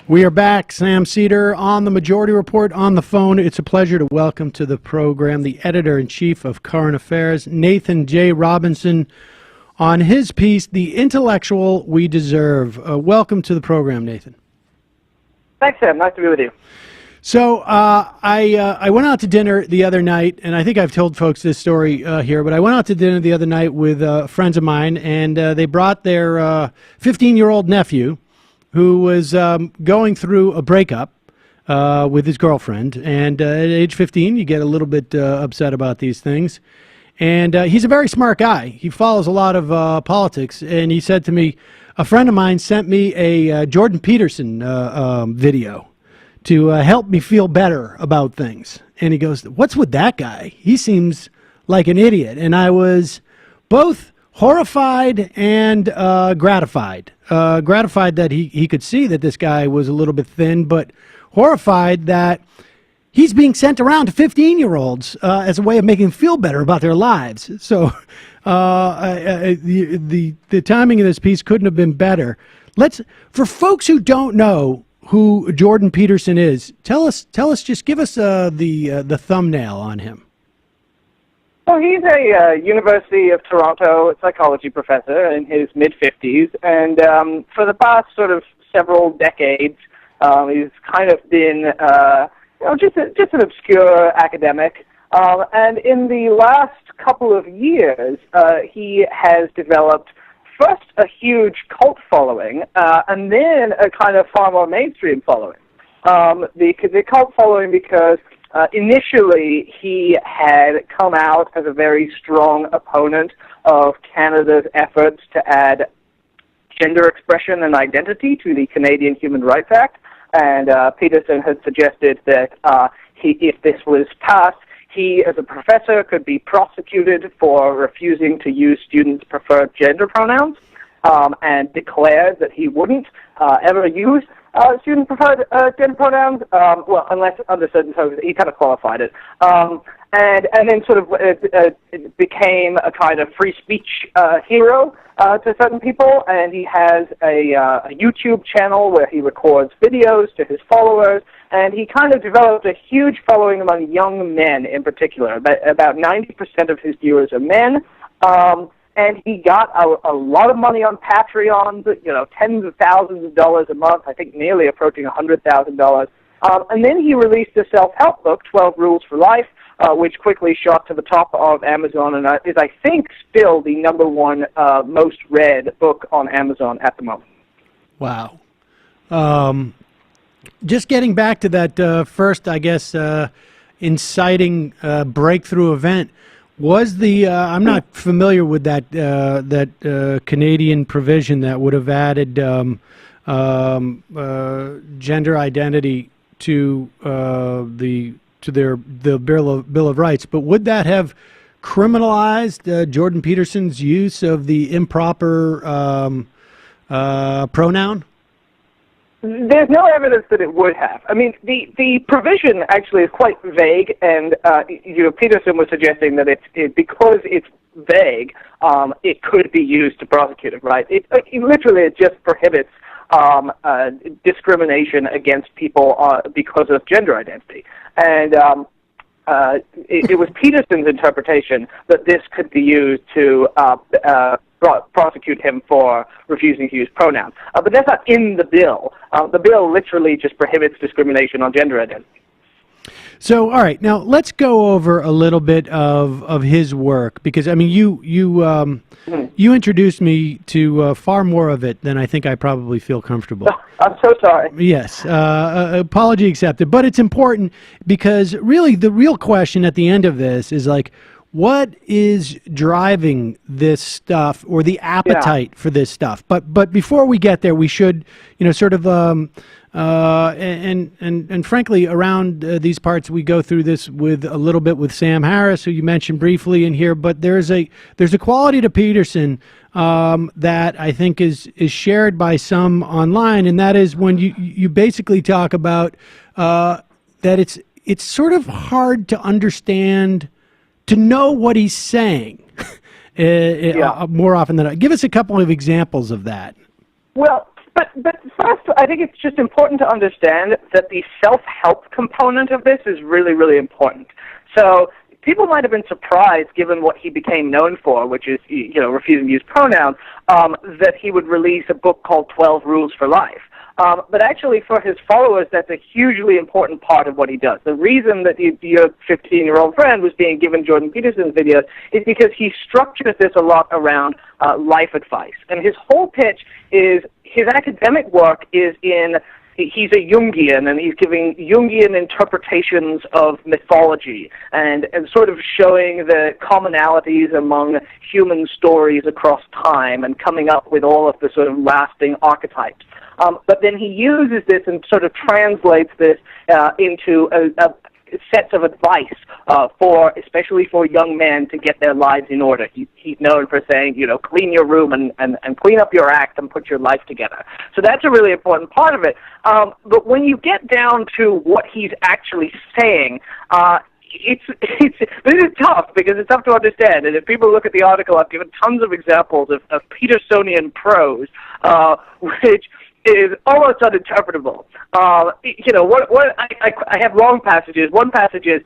We are back. Sam Cedar on the Majority Report on the phone. It's a pleasure to welcome to the program the editor-in-chief of Current Affairs, Nathan J. Robinson, on his piece, The Intellectual We Deserve. Welcome to the program, Nathan. Thanks, Sam. Nice to be with you. So I went out to dinner the other night, and I think I've told folks this story here, but I went out to dinner the other night with friends of mine, and they brought their 15-year-old nephew, who was going through a breakup with his girlfriend. And at age 15, you get a little bit upset about these things. And he's a very smart guy. He follows a lot of politics. And he said to me, a friend of mine sent me a Jordon Peterson video to help me feel better about things. And he goes, what's with that guy? He seems like an idiot. And I was both horrified and gratified. Gratified that he could see that this guy was a little bit thin, but horrified that he's being sent around to 15-year-olds as a way of making them feel better about their lives. So the timing of this piece couldn't have been better. For folks who don't know who Jordon Peterson is, tell us, just give us the thumbnail on him. Well, he's a University of Toronto psychology professor in his mid-50s, and for the past sort of several decades, he's kind of been just an obscure academic. And in the last couple of years, he has developed first a huge cult following, and then a kind of far more mainstream following. The cult following because initially, he had come out as a very strong opponent of Canada's efforts to add gender expression and identity to the Canadian Human Rights Act. And Peterson had suggested that if this was passed, he, as a professor, could be prosecuted for refusing to use students' preferred gender pronouns, and declared that he wouldn't ever use student-preferred gender pronouns, well, unless under certain terms, he kind of qualified it. And then sort of it became a kind of free speech hero to certain people, and he has a YouTube channel where he records videos to his followers, and he kind of developed a huge following among young men in particular. About 90% of his viewers are men. And he got a lot of money on Patreon, tens of thousands of dollars a month, I think nearly approaching $100,000. And then he released a self-help book, 12 Rules for Life, which quickly shot to the top of Amazon and is, I think, still the #1 most read book on Amazon at the moment. Wow. Just getting back to that first, I guess, inciting breakthrough event, was I'm not familiar with that Canadian provision that would have added gender identity to the Bill of Rights, but would that have criminalized Jordon Peterson's use of the improper pronoun? There's no evidence that it would have. I mean, the provision actually is quite vague, and Peterson was suggesting that because it's vague, it could be used to prosecute him. Right? It literally just prohibits discrimination against people because of gender identity, and it was Peterson's interpretation that this could be used to prosecute him for refusing to use pronouns. But that's not in the bill. The bill literally just prohibits discrimination on gender identity. So, all right, now let's go over a little bit of his work, because I mean, you introduced me to far more of it than I think I probably feel comfortable. I'm so sorry. Yes, apology accepted. But it's important because really the real question at the end of this is like, what is driving this stuff, or the appetite for this stuff? But before we get there, we should, sort of, and frankly, around these parts, we go through this with a little bit with Sam Harris, who you mentioned briefly in here. But there's a quality to Peterson that I think is shared by some online, and that is when you basically talk about that it's sort of hard to understand, to know what he's saying more often than not. Give us a couple of examples of that. Well, But first, I think it's just important to understand that the self-help component of this is really, really important. So people might have been surprised, given what he became known for, which is, refusing to use pronouns, that he would release a book called 12 Rules for Life. But actually, for his followers, that's a hugely important part of what he does. The reason that your 15-year-old friend was being given Jordon Peterson's videos is because he structures this a lot around life advice. And his whole pitch is, his academic work is in, he's a Jungian, and he's giving Jungian interpretations of mythology and sort of showing the commonalities among human stories across time and coming up with all of the sort of lasting archetypes. But then he uses this and sort of translates this into a sets of advice especially for young men to get their lives in order. He's known for saying, clean your room and clean up your act and put your life together. So that's a really important part of it. But when you get down to what he's actually saying, this is tough because it's tough to understand. And if people look at the article, I've given tons of examples of Petersonian prose, which is almost uninterpretable. I have long passages. One passage is,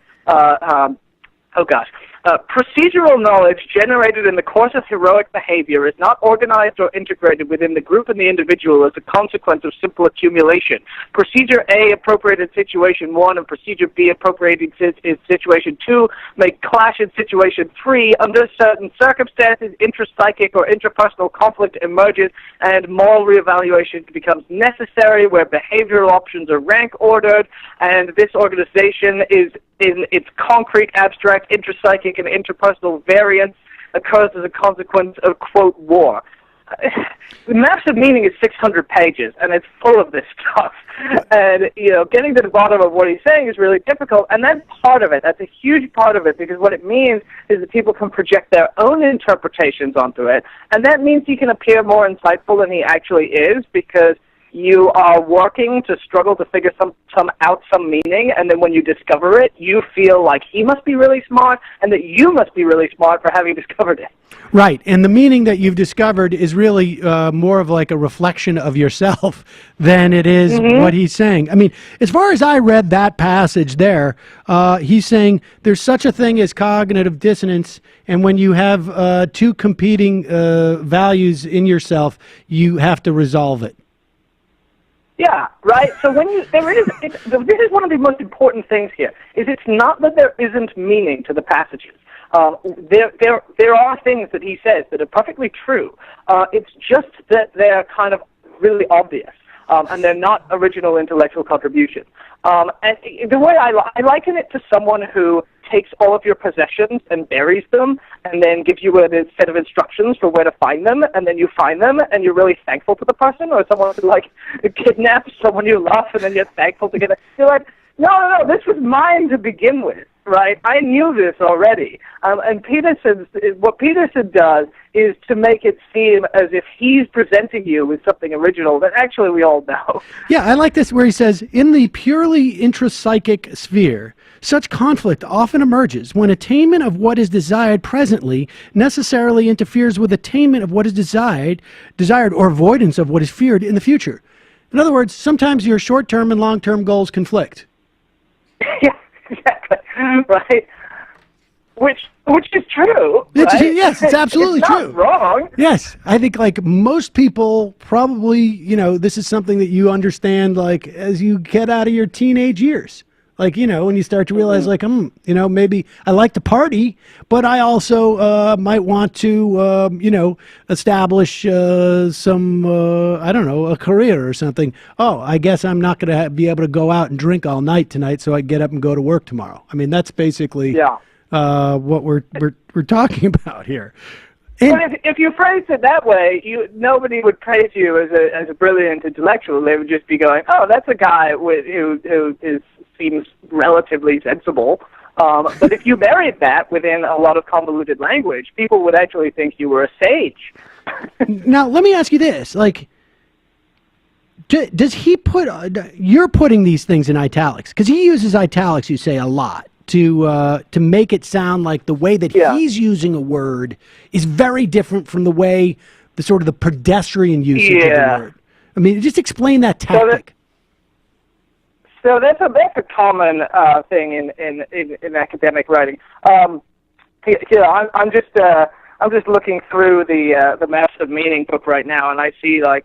procedural knowledge generated in the course of heroic behavior is not organized or integrated within the group and the individual as a consequence of simple accumulation. Procedure A appropriated situation 1 and procedure B appropriated in situation 2 may clash in situation 3. Under certain circumstances, intrapsychic or interpersonal conflict emerges and moral reevaluation becomes necessary where behavioral options are rank ordered, and this organization is in its concrete, abstract, intrapsychic, and interpersonal variance occurs as a consequence of, quote, war. The Maps of Meaning is 600 pages, and it's full of this stuff. And, getting to the bottom of what he's saying is really difficult, and that's part of it. That's a huge part of it, because what it means is that people can project their own interpretations onto it, and that means he can appear more insightful than he actually is, because you are working to struggle to figure some meaning, and then when you discover it, you feel like he must be really smart, and that you must be really smart for having discovered it. Right, and the meaning that you've discovered is really more of like a reflection of yourself than it is what he's saying. I mean, as far as I read that passage there, he's saying there's such a thing as cognitive dissonance, and when you have two competing values in yourself, you have to resolve it. Yeah, right. So this is one of the most important things here. Is it's not that there isn't meaning to the passages. There are things that he says that are perfectly true. It's just that they're kind of really obvious, and they're not original intellectual contributions. And the way I liken it to someone who takes all of your possessions and buries them, and then gives you a set of instructions for where to find them, and then you find them, and you're really thankful to the person, or someone who kidnaps someone you love, and then you're thankful to get it. You're like, no, this was mine to begin with, right? I knew this already. And what Peterson does is to make it seem as if he's presenting you with something original that actually we all know. Yeah, I like this where he says, in the purely intrapsychic sphere, such conflict often emerges when attainment of what is desired presently necessarily interferes with attainment of what is desired or avoidance of what is feared in the future. In other words, sometimes your short-term and long-term goals conflict. Yeah, exactly. Right. Which is true. Right? Yes, it's absolutely it's true. Not wrong. Yes, I think most people probably, this is something that you understand as you get out of your teenage years. When you start to realize maybe I like to party, but I also might want to, establish some, a career or something. Oh, I guess I'm not going to be able to go out and drink all night tonight, so I get up and go to work tomorrow. I mean, that's basically what we're talking about here. But if you phrase it that way, nobody would praise you as a brilliant intellectual. They would just be going, "Oh, that's a guy who seems relatively sensible." But if you buried that within a lot of convoluted language, people would actually think you were a sage. Now, let me ask you this: does he you're putting these things in italics because he uses italics, you say, a lot. To make it sound like the way that he's using a word is very different from the way the pedestrian usage of the word. I mean, just explain that tactic. So that's a common thing in academic writing. I'm just looking through the Maps of Meaning book right now, and I see a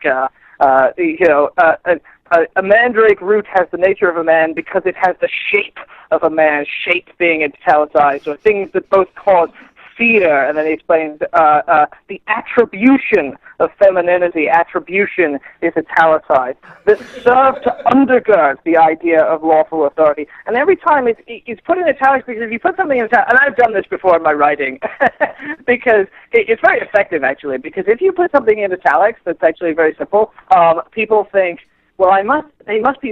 mandrake root has the nature of a man because it has the shape of a man, shape being italicized, or things that both cause fear, and then he explains the attribution of femininity. Attribution is italicized. That serve to undergird the idea of lawful authority. And every time it's put in italics, because if you put something in italics, and I've done this before in my writing, because it's very effective, actually, because if you put something in italics that's actually very simple, people think, well, they must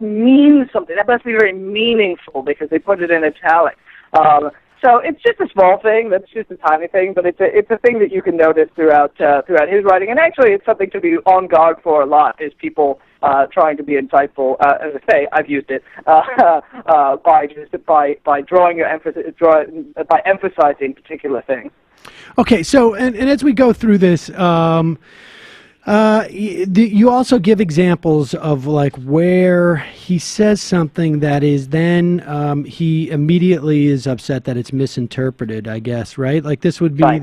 mean something. That must be very meaningful because they put it in italics. So it's just a small thing. That's just a tiny thing, but it's a thing that you can notice throughout his writing. And actually, it's something to be on guard for a lot. Is people trying to be insightful? As I say, I've used it by drawing your emphasis, by emphasizing particular things. Okay, so and as we go through this. You also give examples of like where he says something that is then he immediately is upset that it's misinterpreted, I guess, right? Like this would be right.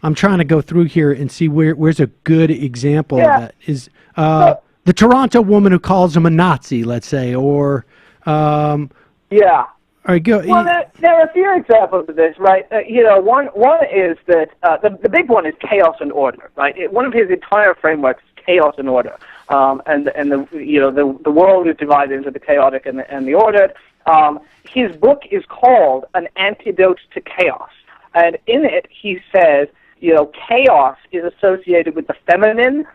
I'm trying to go through here and see where's a good example of that is the Toronto woman who calls him a Nazi, let's say, or yeah. All right, go. Well, there are a few examples of this, right? One is that the big one is chaos and order, right? One of his entire frameworks is chaos and order, and the world is divided into the chaotic and the ordered. His book is called An Antidote to Chaos, and in it he says, chaos is associated with the feminine.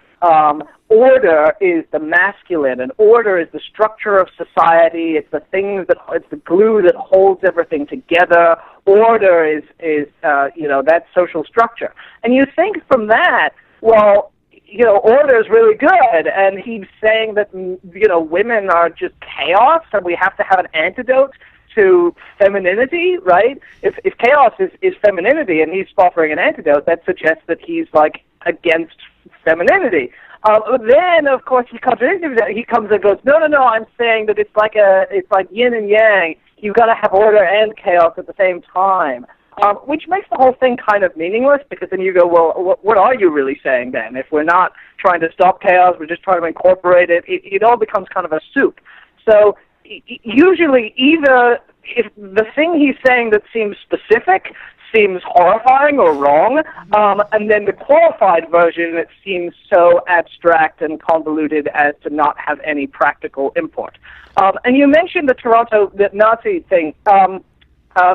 Order is the masculine, and order is the structure of society. It's it's the glue that holds everything together. Order is that social structure. And you think from that, well, order is really good, and he's saying that, women are just chaos, and we have to have an antidote to femininity, right? If chaos is femininity, and he's offering an antidote, that suggests that he's like against femininity. Then, of course, he contradicts himself. He comes and goes, no, I'm saying that it's like yin and yang. You've got to have order and chaos at the same time, which makes the whole thing kind of meaningless, because then you go, well, what are you really saying then? If we're not trying to stop chaos, we're just trying to incorporate it, it all becomes kind of a soup. So usually either if the thing he's saying that seems specific seems horrifying or wrong, and then the qualified version that seems so abstract and convoluted as to not have any practical import. And you mentioned the Nazi thing.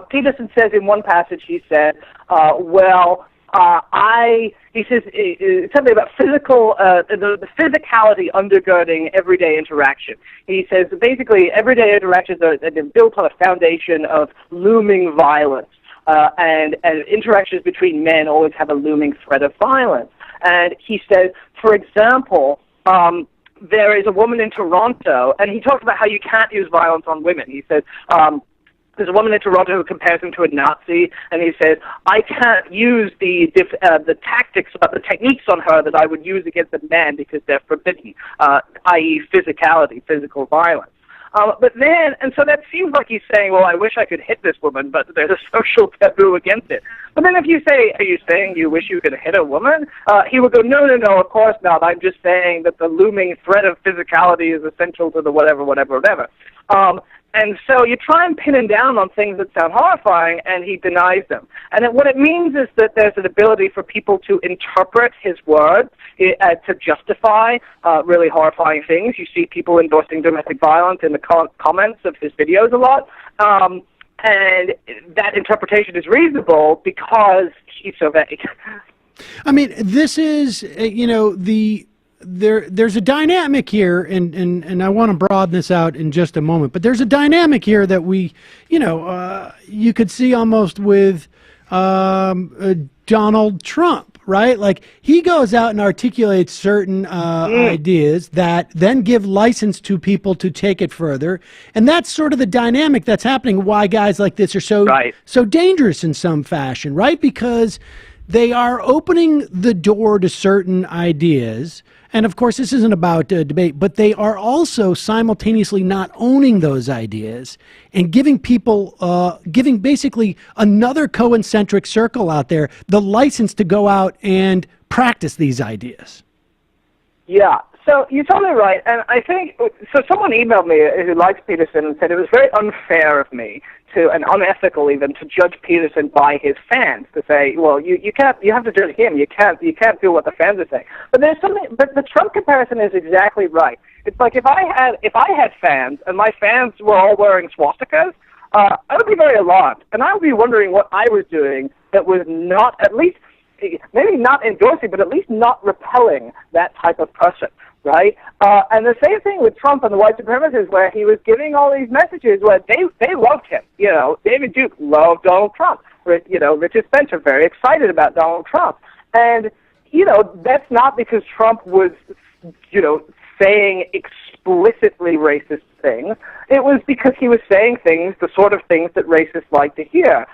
Peterson says in one passage, he said, he says something about the physicality undergirding everyday interaction. He says basically everyday interactions are built on a foundation of looming violence. And interactions between men always have a looming threat of violence. And he says, for example, there is a woman in Toronto, and he talks about how you can't use violence on women. He says, there's a woman in Toronto who compares him to a Nazi, and he says, I can't use the techniques on her that I would use against a man because they're forbidden, i.e. physicality, physical violence. So that seems like he's saying, well, I wish I could hit this woman, but there's a social taboo against it. But then if you say, are you saying you wish you could hit a woman? He would go, no, of course not. I'm just saying that the looming threat of physicality is essential to the whatever. And so you try and pin him down on things that sound horrifying, and he denies them. And what it means is that there's an ability for people to interpret his words to justify really horrifying things. You see people endorsing domestic violence in the comments of his videos a lot. And that interpretation is reasonable because he's so vague. I mean, this is, there's a dynamic here, and I want to broaden this out in just a moment, but there's a dynamic here that we, you could see almost with Donald Trump, right? Like he goes out and articulates certain ideas that then give license to people to take it further. And that's sort of the dynamic that's happening, why guys like this are so dangerous in some fashion, right? Because they are opening the door to certain ideas. And of course, this isn't about debate, but they are also simultaneously not owning those ideas and giving people, giving basically another concentric circle out there the license to go out and practice these ideas. Yeah, so you're totally right, and I think, so someone emailed me who likes Peterson and said it was very unfair of me to, and unethical even, to judge Peterson by his fans, to say, well, you can't, you have to judge him, you can't do what the fans are saying. But there's something, but the Trump comparison is exactly right. It's like if I had fans, and my fans were all wearing swastikas, I would be very alarmed, and I would be wondering what I was doing that was not, at least, maybe not endorsing, but at least not repelling that type of person, right? And the same thing with Trump and the white supremacists, where he was giving all these messages where they loved him. You know, David Duke loved Donald Trump. You know, Richard Spencer very excited about Donald Trump. And, you know, that's not because Trump was, you know, saying explicitly racist things. It was because he was saying things, the sort of things that racists like to hear.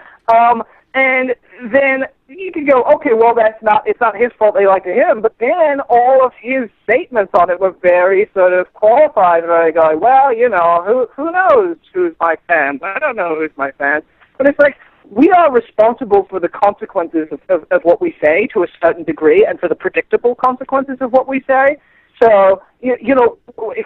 And then you can go, okay, well, it's not his fault they like to hear him, but then all of his statements on it were very sort of qualified, very going, well, you know, who knows who's my fans? I don't know who's my fans. But it's like, we are responsible for the consequences of what we say to a certain degree, and for the predictable consequences of what we say. So, you know,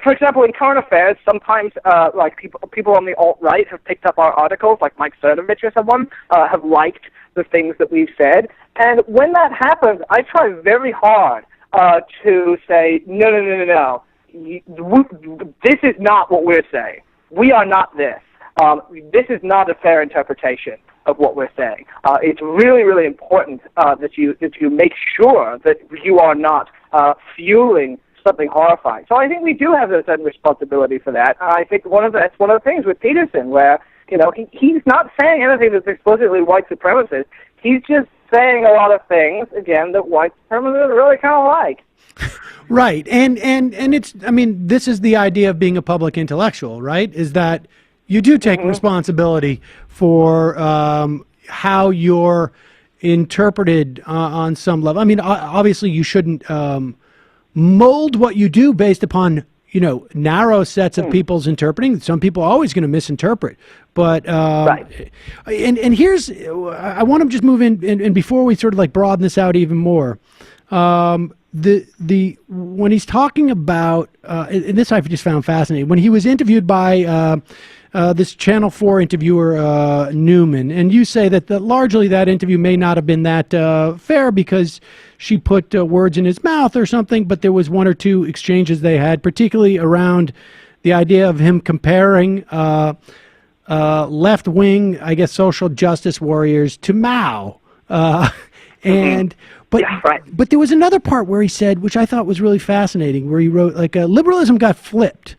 for example, in current affairs, sometimes like people on the alt-right have picked up our articles, like Mike Cernovich or someone, have liked the things that we've said. And when that happens, I try very hard to say, no. This is not what we're saying. We are not this. This is not a fair interpretation of what we're saying. It's really, really important that you make sure that you are not fueling something horrifying. So I think we do have a certain responsibility for that. I think that's one of the things with Peterson, where, you know, he's not saying anything that's explicitly white supremacist. He's just saying a lot of things, again, that white supremacists really kind of like. Right. And it's, I mean, this is the idea of being a public intellectual, right? Is that you do take responsibility for how you're interpreted on some level. I mean, obviously you shouldn't mold what you do based upon, you know, narrow sets of people's interpreting. Some people are always going to misinterpret. But right. And here's, I want to just move in, and before we sort of like broaden this out even more, when he's talking about, and this I've just found fascinating, when he was interviewed by this Channel 4 interviewer, Newman, and you say that largely that interview may not have been that fair because she put words in his mouth or something, but there was one or two exchanges they had, particularly around the idea of him comparing left-wing, I guess, social justice warriors to Mao. But there was another part where he said, which I thought was really fascinating, where he wrote, like, liberalism got flipped,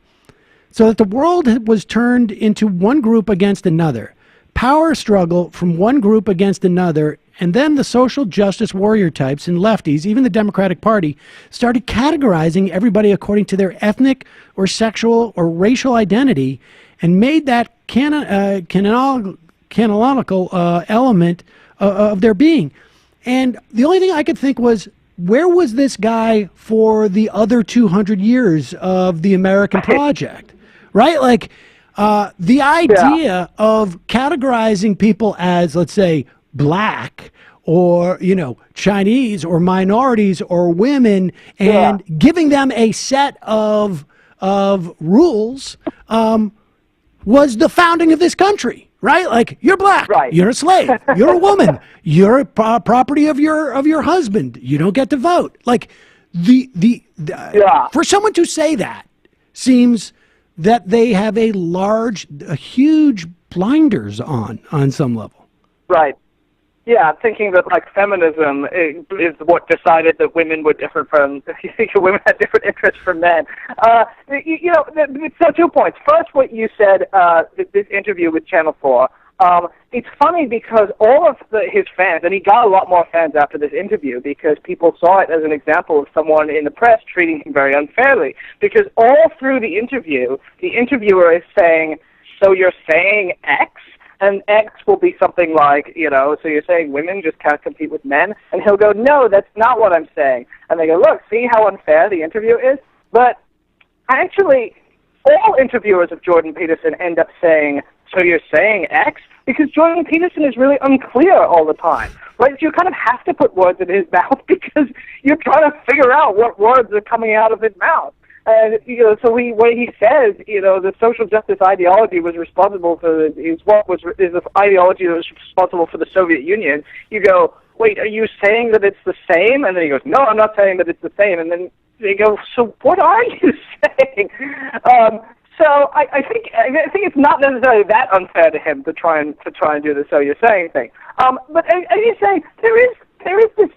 so that the world was turned into one group against another, power struggle from one group against another, and then the social justice warrior types and lefties, even the Democratic Party, started categorizing everybody according to their ethnic or sexual or racial identity, and made that canonical element of their being. And the only thing I could think was, where was this guy for the other 200 years of the American project? Right? Like, the idea of categorizing people as, let's say, black or, you know, Chinese or minorities or women, and giving them a set of rules was the founding of this country. Right? Like, you're black, you're a slave, you're a woman, you're a property of your husband, you don't get to vote. Like, for someone to say that seems that they have a huge blinders on some level. Right. Yeah, thinking that, like, feminism is what decided that women were different from, women had different interests from men. You know, so 2 points. First, what you said, this interview with Channel 4, it's funny because all of his fans, and he got a lot more fans after this interview because people saw it as an example of someone in the press treating him very unfairly. Because all through the interview, the interviewer is saying, so you're saying X? And X will be something like, so you're saying women just can't compete with men? And he'll go, no, that's not what I'm saying. And they go, look, see how unfair the interview is? But actually, all interviewers of Jordon Peterson end up saying, so you're saying X? Because Jordon Peterson is really unclear all the time, right? So you kind of have to put words in his mouth because you're trying to figure out what words are coming out of his mouth. And, so when he says, the social justice ideology was responsible for, is the ideology that was responsible for the Soviet Union, you go, wait, are you saying that it's the same? And then he goes, no, I'm not saying that it's the same. And then they go, so what are you saying? So I think it's not necessarily that unfair to him to try and do the so you're saying thing. But as you say, there is this,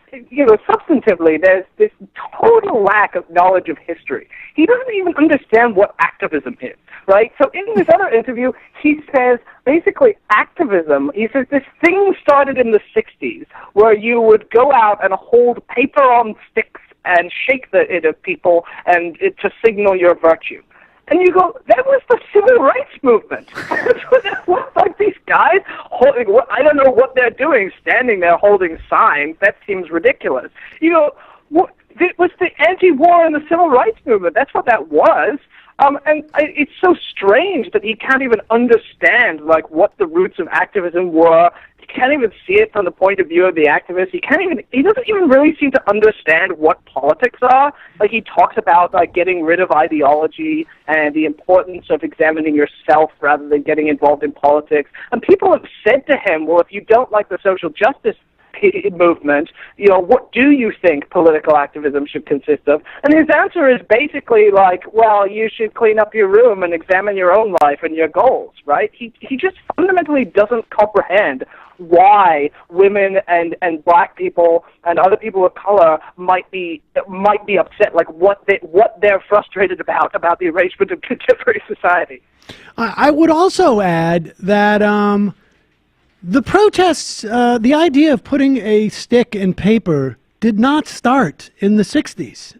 substantively, there's this total lack of knowledge of history. He doesn't even understand what activism is, right? So in this other interview, he says, basically, activism, he says this thing started in the 60s where you would go out and hold paper on sticks and shake it at people and to signal your virtue. And you go, that was the civil rights movement. That was like these guys holding, I don't know what they're doing, standing there holding signs. That seems ridiculous. It was the anti-war and the civil rights movement. That's what that was. It's so strange that he can't even understand, what the roots of activism were. He can't even see it from the point of view of the activists. He doesn't even really seem to understand what politics are. He talks about, getting rid of ideology and the importance of examining yourself rather than getting involved in politics. And people have said to him, well, if you don't like the social justice movement, what do you think political activism should consist of? And his answer is basically well, you should clean up your room and examine your own life and your goals, right? He just fundamentally doesn't comprehend why women and black people and other people of color might be upset, what they're frustrated about the arrangement of contemporary society. I would also add that the protests, the idea of putting a stick in paper did not start in the 60s.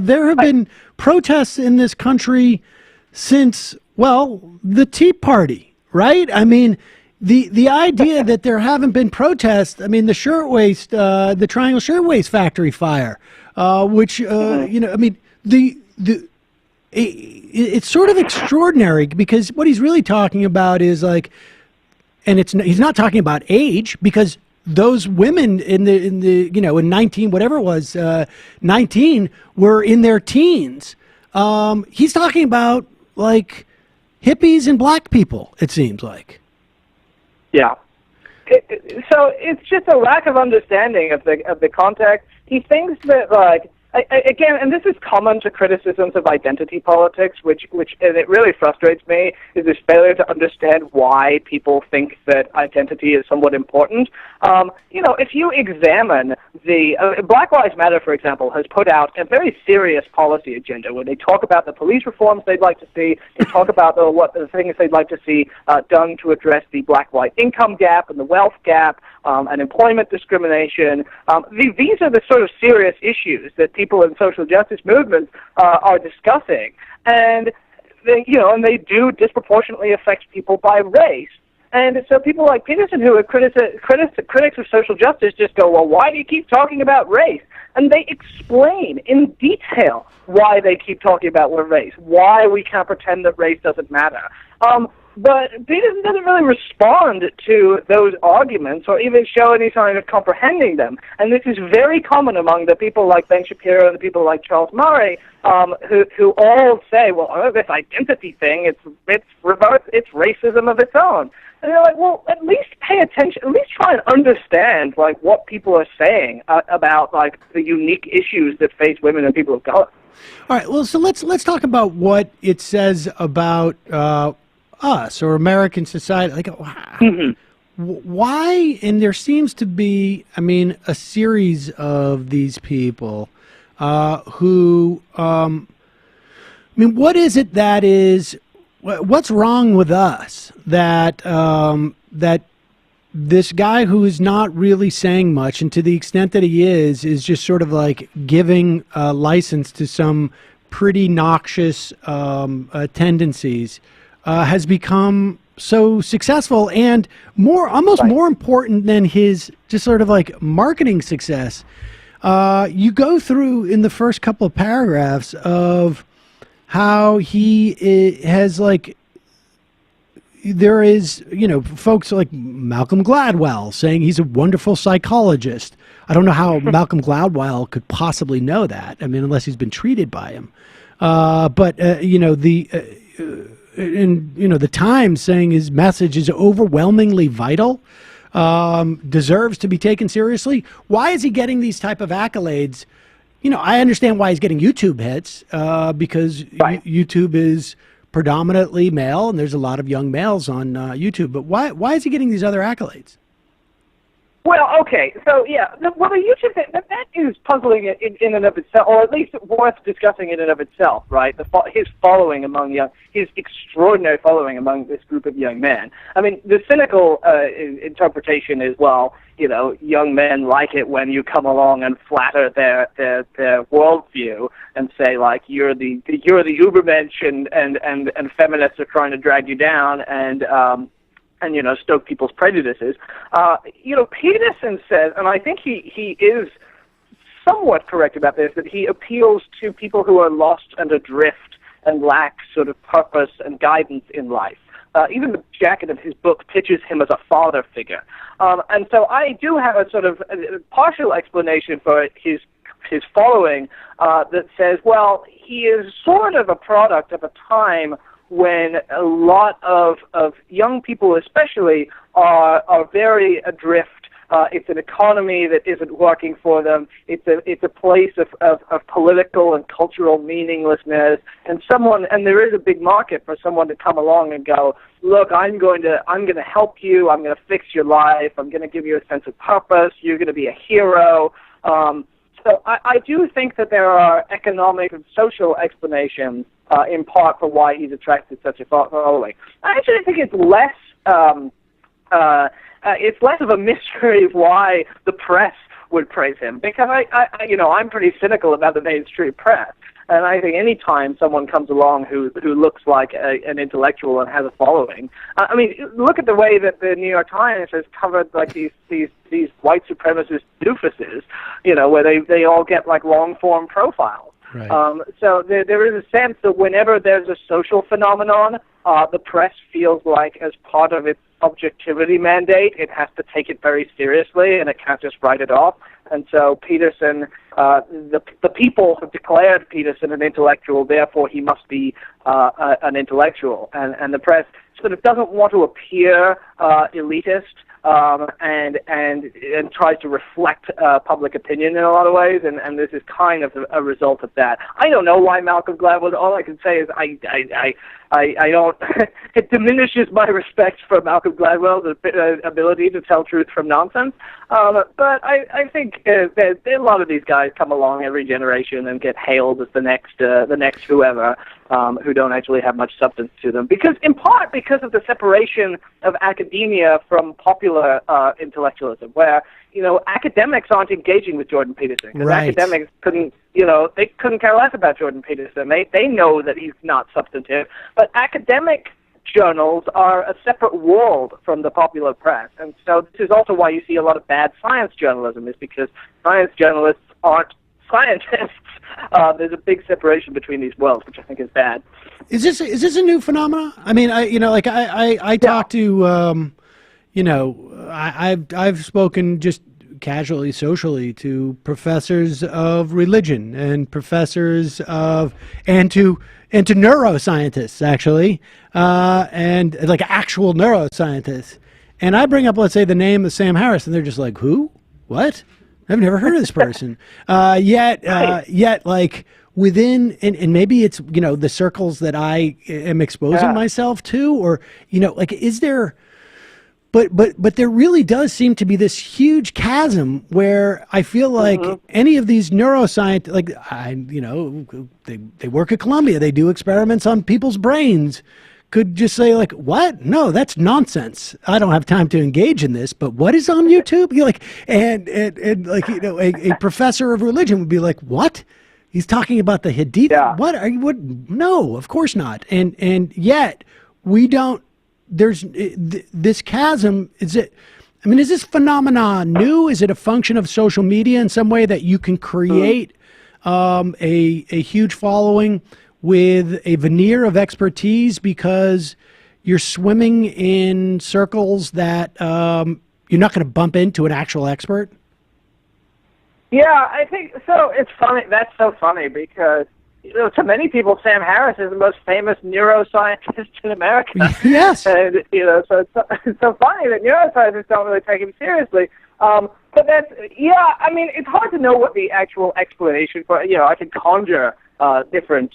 There have been protests in this country since, the Tea Party, right? I mean, the idea that there haven't been protests, the shirtwaist, the Triangle Shirtwaist Factory fire, which, it's sort of extraordinary because what he's really talking about is and he's not talking about age because those women in 19, whatever it was, 19 were in their teens. He's talking about hippies and black people, it seems like. Yeah. So it's just a lack of understanding of the context. He thinks that again, and this is common to criticisms of identity politics, which and it really frustrates me, is this failure to understand why people think that identity is somewhat important. If you examine the Black Lives Matter, for example, has put out a very serious policy agenda where they talk about the police reforms they'd like to see, they talk about what the things they'd like to see done to address the black-white income gap and the wealth gap and employment discrimination. These are the sort of serious issues that people in social justice movements are discussing, and they do disproportionately affect people by race. And so people like Peterson, who are critics of social justice, just go, well, why do you keep talking about race? And they explain in detail why they keep talking about race, why we can't pretend that race doesn't matter. But Peterson doesn't really respond to those arguments or even show any sign of comprehending them. And this is very common among the people like Ben Shapiro and the people like Charles Murray, who all say, well, this identity thing, it's racism of its own. And they're like, well, at least pay attention, at least try and understand what people are saying about the unique issues that face women and people of color. All right, well, so let's talk about what it says about us or American society. Why? And there seems to be, a series of these people who, what is it that is? What's wrong with us that that this guy who is not really saying much, and to the extent that he is just sort of giving license to some pretty noxious tendencies, has become so successful and almost more important than his just sort of like marketing success. You go through in the first couple of paragraphs of how he has like, there is, folks like Malcolm Gladwell saying he's a wonderful psychologist. I don't know how Malcolm Gladwell could possibly know that. I mean, unless he's been treated by him. The Times saying his message is overwhelmingly vital, deserves to be taken seriously. Why is he getting these type of accolades? I understand why he's getting YouTube hits, because YouTube is predominantly male, and there's a lot of young males on YouTube. But why is he getting these other accolades? Well, okay, so yeah, the YouTube thing, that is puzzling in and of itself, or at least worth discussing in and of itself, right? His following among his extraordinary following among this group of young men. I mean, the cynical interpretation is, well, young men like it when you come along and flatter their worldview and say, like, you're the Ubermensch and feminists are trying to drag you down and stoke people's prejudices. Peterson says, and I think he is somewhat correct about this, that he appeals to people who are lost and adrift and lack sort of purpose and guidance in life. Even the jacket of his book pitches him as a father figure. And so I do have a sort of partial explanation for his following that says, well, he is sort of a product of a time when a lot of young people especially are very adrift. It's an economy that isn't working for them. It's a place of political and cultural meaninglessness, and there is a big market for someone to come along and go, look, I'm going to help you. I'm going to fix your life. I'm going to give you a sense of purpose. You're going to be a hero. So I do think that there are economic and social explanations in part for why he's attracted such a following. I actually think it's less of a mystery why the press would praise him, because I'm pretty cynical about the mainstream press, and I think any time someone comes along who looks like an intellectual and has a following, I mean, look at the way that the New York Times has covered like these white supremacist doofuses, where they all get like long form profiles. Right. So there is a sense that whenever there's a social phenomenon, the press feels like as part of its objectivity mandate, it has to take it very seriously, and it can't just write it off. And so Peterson, the people have declared Peterson an intellectual, therefore he must be an intellectual. And the press sort of doesn't want to appear elitist, and tries to reflect public opinion in a lot of ways, and this is kind of a result of that. I don't know why Malcolm Gladwell. All I can say is I don't. It diminishes my respect for Malcolm Gladwell's ability to tell truth from nonsense. But I think that a lot of these guys come along every generation and get hailed as the next whoever, who don't actually have much substance to them. In part because of the separation of academia from popular intellectualism, where academics aren't engaging with Jordon Peterson, because academics couldn't care less about Jordon Peterson. They know that he's not substantive, but academic journals are a separate world from the popular press, and so this is also why you see a lot of bad science journalism, is because science journalists aren't scientists. There's a big separation between these worlds, which I think is bad. Is this a new phenomenon? I mean, I talk to I've spoken just casually, socially, to professors of religion and professors and to neuroscientists, actually, and like actual neuroscientists. And I bring up, let's say, the name of Sam Harris, and they're just like, who? What? I've never heard of this person. Yet, like within, and maybe it's, the circles that I am exposing myself to, or, like, is there... But there really does seem to be this huge chasm where I feel like any of these neuroscientists, like they work at Columbia, they do experiments on people's brains, could just say like, what? No, that's nonsense. I don't have time to engage in this. But what is on YouTube? You're like, and like a professor of religion would be like, what? He's talking about the Hadith. Yeah. What are you? What? No, of course not. And yet we don't. this chasm. Is this phenomenon new? Is it a function of social media in some way that you can create a huge following with a veneer of expertise because you're swimming in circles that you're not going to bump into an actual expert? Yeah, I think so. It's funny. That's so funny because, to many people, Sam Harris is the most famous neuroscientist in America. Yes. And, so it's so funny that neuroscientists don't really take him seriously. But it's hard to know what the actual explanation for, I can conjure different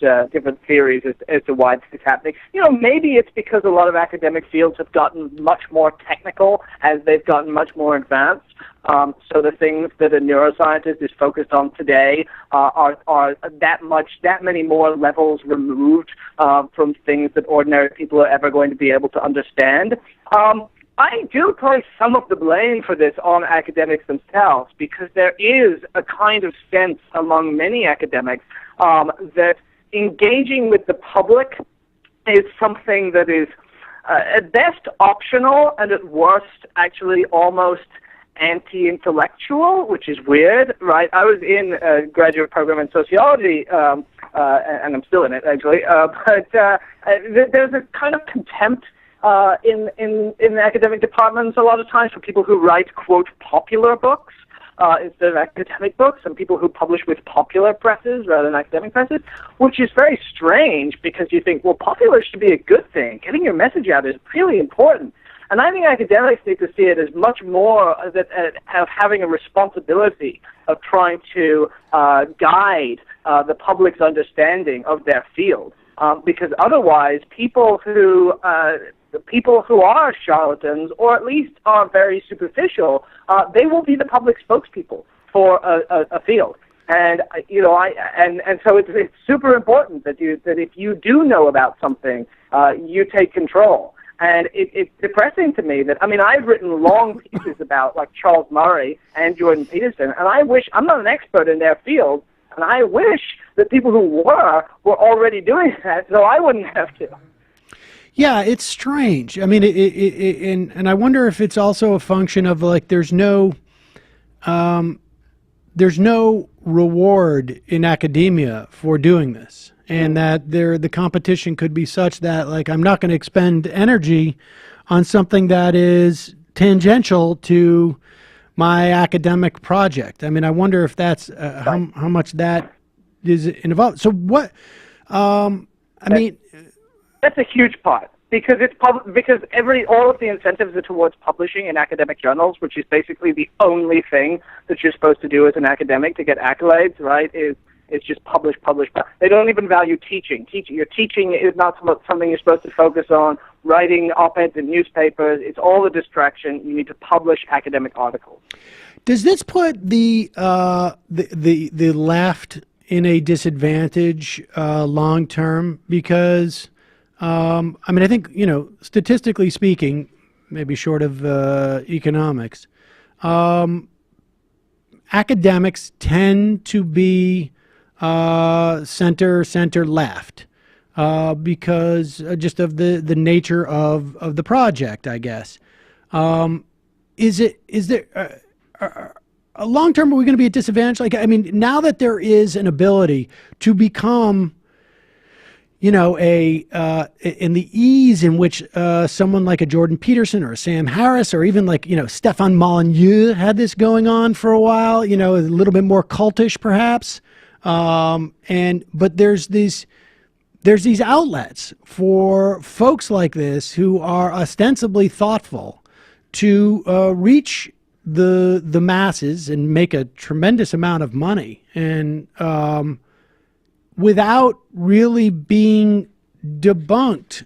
theories as to why this is happening. Maybe it's because a lot of academic fields have gotten much more technical as they've gotten much more advanced. So the things that a neuroscientist is focused on today are that many more levels removed from things that ordinary people are ever going to be able to understand. I do place some of the blame for this on academics themselves because there is a kind of sense among many academics that engaging with the public is something that is at best optional and at worst actually almost anti-intellectual, which is weird, right? I was in a graduate program in sociology, and I'm still in it actually, but there's a kind of contempt in academic departments a lot of times for people who write, quote, popular books instead of academic books, and people who publish with popular presses rather than academic presses, which is very strange because you think, well, popular should be a good thing. Getting your message out is really important. And I think academics need to see it as much more of having a responsibility of trying to guide the public's understanding of their field. Because otherwise, people who are charlatans, or at least are very superficial, they will be the public spokespeople for a field. And so it's super important that if you do know about something, you take control. And it's depressing to me that, I've written long pieces about, like, Charles Murray and Jordon Peterson, and I'm not an expert in their field, and I wish that people who were already doing that, so I wouldn't have to. Yeah, it's strange. And I wonder if it's also a function of, like, there's no reward in academia for doing this. And that the competition could be such that, like, I'm not going to expend energy on something that is tangential to my academic project. I wonder if that's how much that is involved. So what? That's a huge part because it's because all of the incentives are towards publishing in academic journals, which is basically the only thing that you're supposed to do as an academic to get accolades, right? It's just publish. They don't even value teaching. Your teaching is not something you're supposed to focus on. Writing op-eds in newspapers, it's all a distraction. You need to publish academic articles. Does this put the left in a disadvantage long term? Because I think, statistically speaking, maybe short of economics, academics tend to be center left because just of the nature of the project, I guess. Is there a long term, are we going to be at disadvantage? Now that there is an ability to become, in the ease in which someone like a Jordon Peterson or a Sam Harris or even Stefan Molyneux had this going on for a while, a little bit more cultish perhaps. But there's these outlets for folks like this who are ostensibly thoughtful to reach the masses and make a tremendous amount of money, and without really being debunked.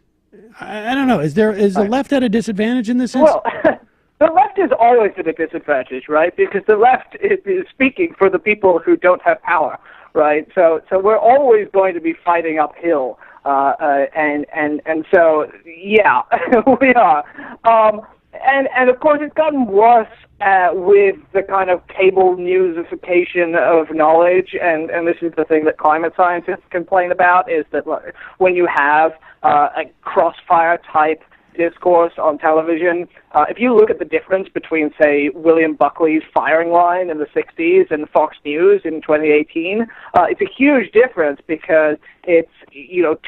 I don't know. Is the left at a disadvantage in this instance? Well, the left is always at a disadvantage, right? Because the left is speaking for the people who don't have power. Right, so we're always going to be fighting uphill, and so yeah, we are, and of course it's gotten worse with the kind of cable newsification of knowledge, and this is the thing that climate scientists complain about, is that when you have a crossfire type discourse on television. If you look at the difference between, say, William Buckley's firing line in the 60s and Fox News in 2018, it's a huge difference because it's,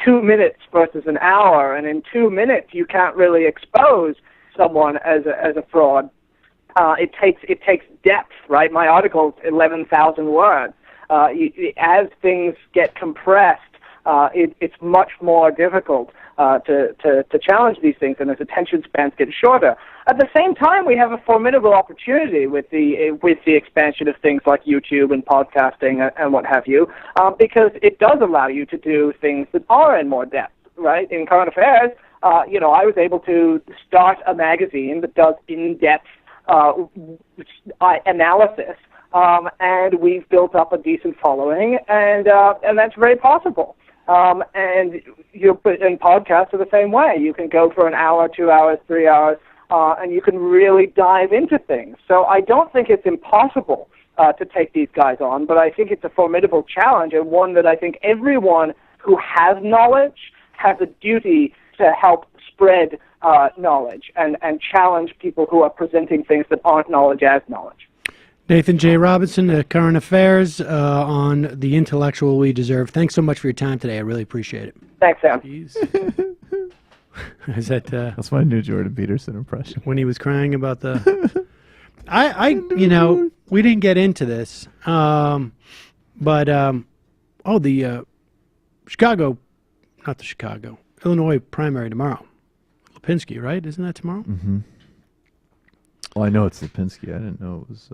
2 minutes versus an hour, and in 2 minutes you can't really expose someone as a fraud. It takes depth, right? My article's 11,000 words. As things get compressed, it's much more difficult to challenge these things, and as attention spans get shorter. At the same time, we have a formidable opportunity with the expansion of things like YouTube and podcasting and what have you, because it does allow you to do things that are in more depth, right? In current affairs, I was able to start a magazine that does in-depth analysis, and we've built up a decent following, and that's very possible. And podcasts are the same way. You can go for an hour, 2 hours, 3 hours, and you can really dive into things. So I don't think it's impossible to take these guys on, but I think it's a formidable challenge, and one that I think everyone who has knowledge has a duty to help spread knowledge and challenge people who are presenting things that aren't knowledge as knowledge. Nathan J. Robinson, Current Affairs on The Intellectual We Deserve. Thanks so much for your time today. I really appreciate it. Thanks, Sam. Is that that's my new Jordon Peterson impression. when he was crying about the... we didn't get into this, the Illinois primary tomorrow. Lipinski, right? Isn't that tomorrow? Mm-hmm. Well, I know it's Lipinski. I didn't know it was...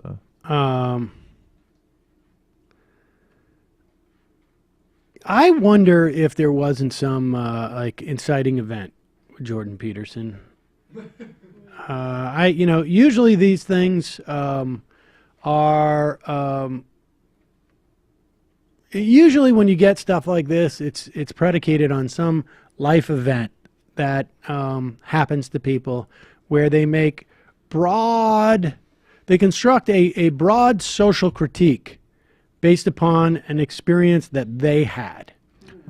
I wonder if there wasn't some inciting event with Jordon Peterson. Usually these things are usually when you get stuff like this, it's predicated on some life event that happens to people where they make they construct a broad social critique based upon an experience that they had.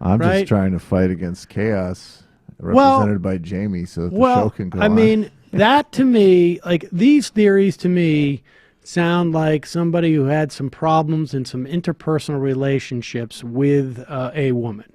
I'm just trying to fight against chaos represented by Jamie so that the show can go on. I mean, that to me, these theories to me sound like somebody who had some problems in some interpersonal relationships with a woman.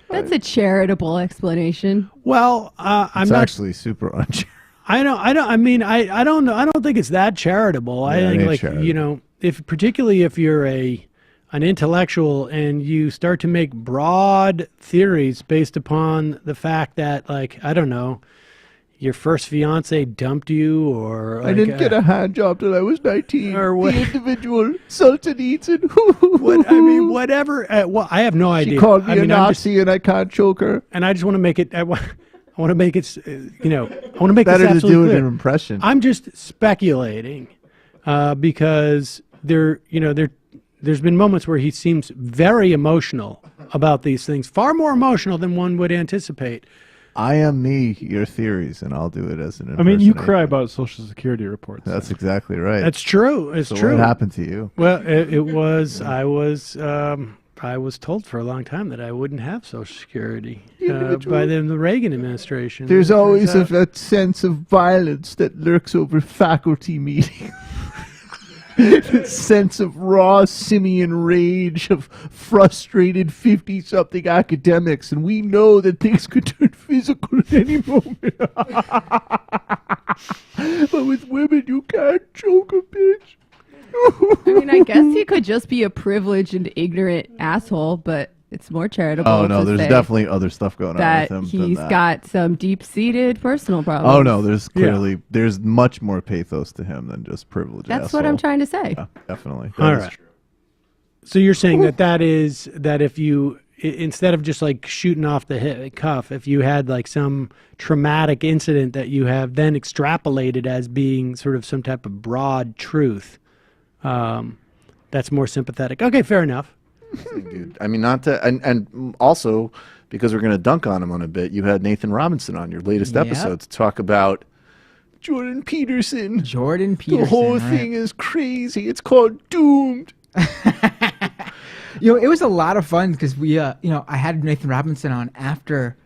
That's a charitable explanation. Well, it's actually super uncharitable. I don't know. I don't think it's that charitable. I think charitable. Particularly if you're an intellectual and you start to make broad theories based upon the fact that, I don't know, your first fiance dumped you, or I didn't get a hand job till I was 19. Or what? The individual Sultan eats it. Whatever. I have no idea. She called me a Nazi, and I can't choke her. And I just want to make it. I want to make it. I want to make better this absolutely to do clear. an impression. I'm just speculating because there's been moments where he seems very emotional about these things, far more emotional than one would anticipate. I am me, your theories, and I'll do it as an impersonation. I mean, you cry about Social Security reports. That's exactly right. That's true. It's true. What happened to you? Well, I was told for a long time that I wouldn't have Social Security by the Reagan administration. There's always a sense of violence that lurks over faculty meetings. Sense of raw simian rage of frustrated 50-something academics, and we know that things could turn physical at any moment. But with women, you can't choke a bitch. I guess he could just be a privileged and ignorant asshole, but it's more charitable. Oh no, to there's say definitely other stuff going on with him. He's got some deep-seated personal problems. Oh no, there's much more pathos to him than just privilege. That's what I'm trying to say. Yeah, definitely. All right. True. So you're saying that is if you, instead of just shooting off the cuff, if you had some traumatic incident that you have then extrapolated as being sort of some type of broad truth, that's more sympathetic. Okay, fair enough. Dude, I mean, not to, and also because we're going to dunk on him on a bit, you had Nathan Robinson on your latest episode to talk about Jordon Peterson. The whole thing is crazy. It's called Doomed. It was a lot of fun because we, I had Nathan Robinson on after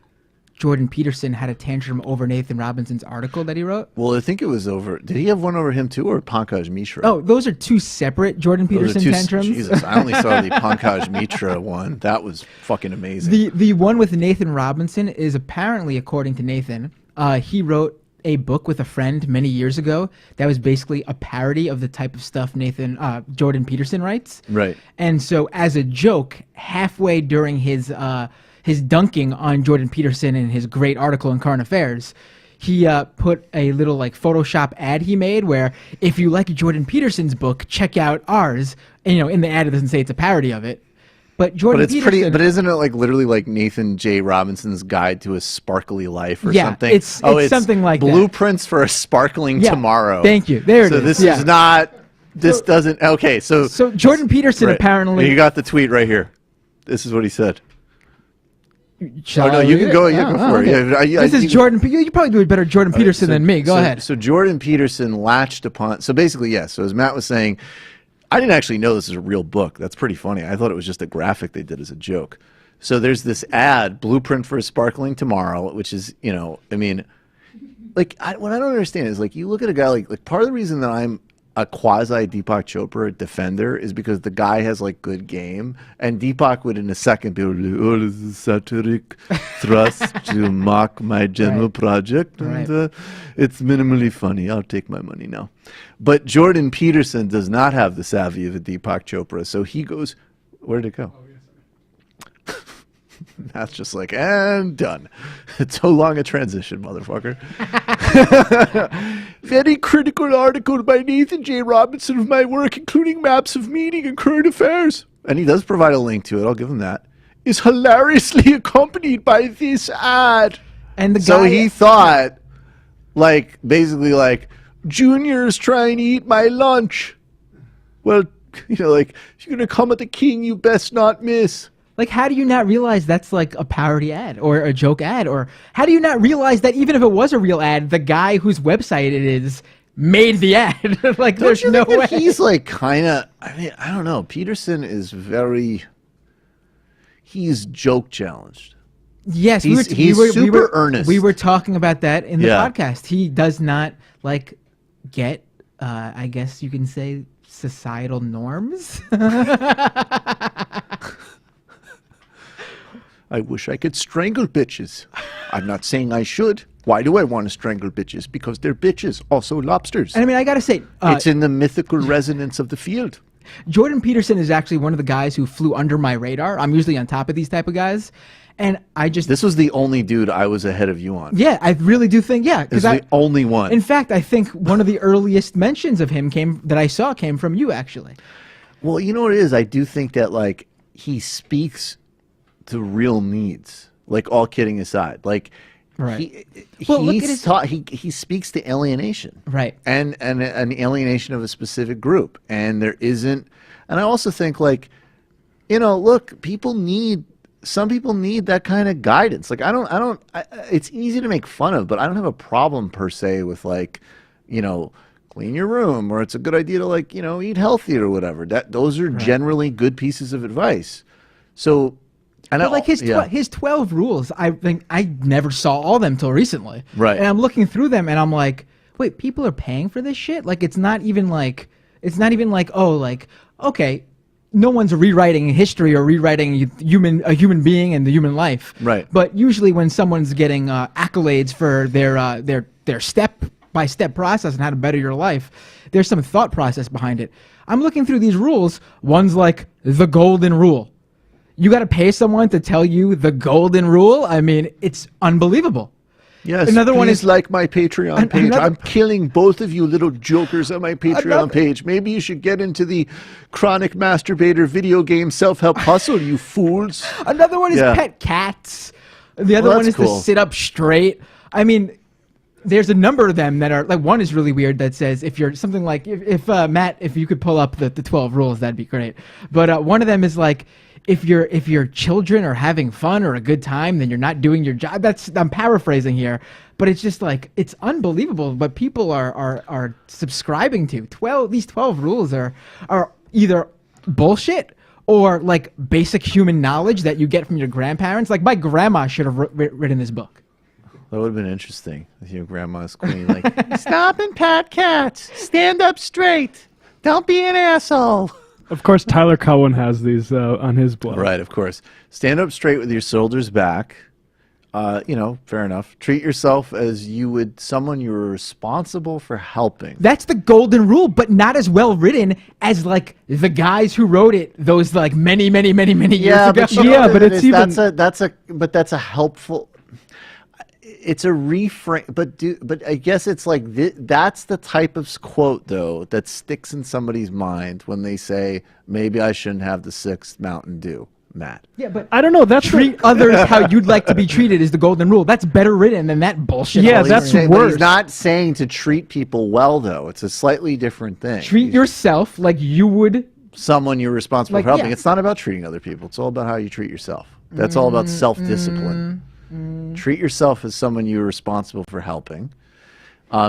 Jordan Peterson had a tantrum over Nathan Robinson's article that he wrote. Well, I think it was over. Did he have one over him too, or Pankaj Mishra? Oh, those are two separate Jordan Peterson tantrums. Jesus, I only saw the Pankaj Mishra one. That was fucking amazing. The one with Nathan Robinson is apparently, according to Nathan, he wrote a book with a friend many years ago that was basically a parody of the type of stuff Jordan Peterson writes. Right. And so, as a joke, halfway during his dunking on Jordan Peterson and his great article in Current Affairs, he put a little like Photoshop ad he made where if you like Jordan Peterson's book, check out ours. And in the ad it doesn't say it's a parody of it. But Peterson, but isn't it like literally like Nathan J. Robinson's Guide to a Sparkly Life or yeah, something? It's something like Blueprints for a Sparkling Tomorrow. Thank you. There it is. So this is not. This doesn't. Okay, so Jordan Peterson apparently. You got the tweet right here. This is what he said. Shall no, you can go. Yeah, go for it. Yeah, this is Jordan. You probably do a better Jordan Peterson than me. Go ahead. So Jordan Peterson latched upon. So basically, yes. So as Matt was saying, I didn't actually know this is a real book. That's pretty funny. I thought it was just a graphic they did as a joke. So there's this ad, Blueprint for a Sparkling Tomorrow, which is, I mean, like what I don't understand is like you look at a guy like part of the reason that I'm a quasi Deepak Chopra defender is because the guy has like good game, and Deepak would in a second be like, oh, this is satiric thrust to mock my general project, and it's minimally funny. I'll take my money now. But Jordan Peterson does not have the savvy of a Deepak Chopra, so he goes, where did it go? That's just like, and done. It's so long a transition, motherfucker. Very critical article by Nathan J. Robinson of my work, including maps of meaning and current affairs. And he does provide a link to it, I'll give him that. Is hilariously accompanied by this ad. And the guy, so he thought, like, basically like, Junior's trying to eat my lunch. Well, like, if you're going to come at the king, you best not miss. Like, how do you not realize that's like a parody ad or a joke ad? Or how do you not realize that even if it was a real ad, the guy whose website it is made the ad? Like, Don't there's you no think way. that he's like kind of, I mean, I don't know. Peterson is he's joke challenged. Yes, he's super earnest. We were talking about that in the podcast. He does not like get, I guess you can say, societal norms. I wish I could strangle bitches. I'm not saying I should. Why do I want to strangle bitches? Because they're bitches, also lobsters. And I mean, I got to say... it's in the mythical resonance of the field. Jordan Peterson is actually one of the guys who flew under my radar. I'm usually on top of these type of guys. And I just... This was the only dude I was ahead of you on. Yeah, I really do think, yeah. This is the only one. In fact, I think one of the earliest mentions of him that I saw came from you, actually. Well, you know what it is? I do think that, like, he speaks to real needs. Like, all kidding aside. Like, right. he speaks to alienation. Right. And an alienation of a specific group. And there isn't... And I also think, like, look, some people need that kind of guidance. Like, it's easy to make fun of, but I don't have a problem per se with, like, clean your room, or it's a good idea to, like, eat healthy or whatever. Those are generally good pieces of advice. So, like his 12 rules, I think I never saw all of them till recently. Right. And I'm looking through them and I'm like, wait, people are paying for this shit? Like, it's not even like, oh, like, okay, no one's rewriting history or rewriting a human being and the human life. Right. But usually when someone's getting accolades for their step-by-step process and how to better your life, there's some thought process behind it. I'm looking through these rules. One's like the golden rule. You got to pay someone to tell you the golden rule? I mean, it's unbelievable. Yes, another one is like my Patreon page. I'm killing both of you little jokers on my Patreon page. Maybe you should get into the chronic masturbator video game self-help hustle, you fools. Another one is pet cats. The other one is to sit up straight. I mean, there's a number of them that are, like, one is really weird that says if you're something like, if Matt, if you could pull up the 12 rules, that'd be great. But one of them is like, if your children are having fun or a good time, then you're not doing your job. I'm paraphrasing here, but it's just like, it's unbelievable what people are subscribing to. These 12 rules are either bullshit or like basic human knowledge that you get from your grandparents. Like, my grandma should have written this book. That would have been interesting with your grandma's queen. Like, stop and pat cats. Stand up straight. Don't be an asshole. Of course, Tyler Cowen has these on his blog. Right, of course. Stand up straight with your shoulders back. Fair enough. Treat yourself as you would someone you were responsible for helping. That's the golden rule, but not as well written as like the guys who wrote it. Those like many years ago. But that's a helpful. It's a reframe, but I guess it's like that's the type of quote though that sticks in somebody's mind when they say maybe I shouldn't have the 6th Mountain Dew. Matt. Yeah, but I don't know. That's treat others how you'd like to be treated is the golden rule. That's better written than that bullshit. Yeah, that's worse. He's not saying to treat people well, though. It's a slightly different thing. Treat yourself like you would someone you're responsible for helping. Yeah. It's not about treating other people. It's all about how you treat yourself. That's all about self-discipline. Treat yourself as someone you're responsible for helping.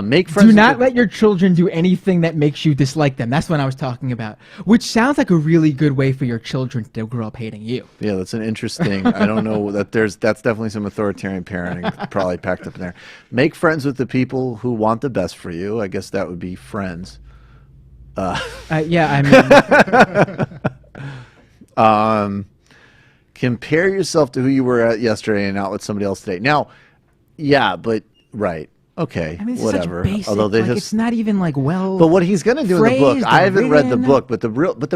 Make friends. Do not let your children do anything that makes you dislike them. That's what I was talking about. Which sounds like a really good way for your children to grow up hating you. Yeah, that's an interesting. I don't know that that's definitely some authoritarian parenting probably packed up in there. Make friends with the people who want the best for you. I guess that would be friends. Yeah, I mean. Compare yourself to who you were at yesterday and not with somebody else today. Now, yeah, but right. Okay, I mean, it's whatever. Such basic, although they it's not even like well. But what he's going to do in the book, I haven't read the written. book, but the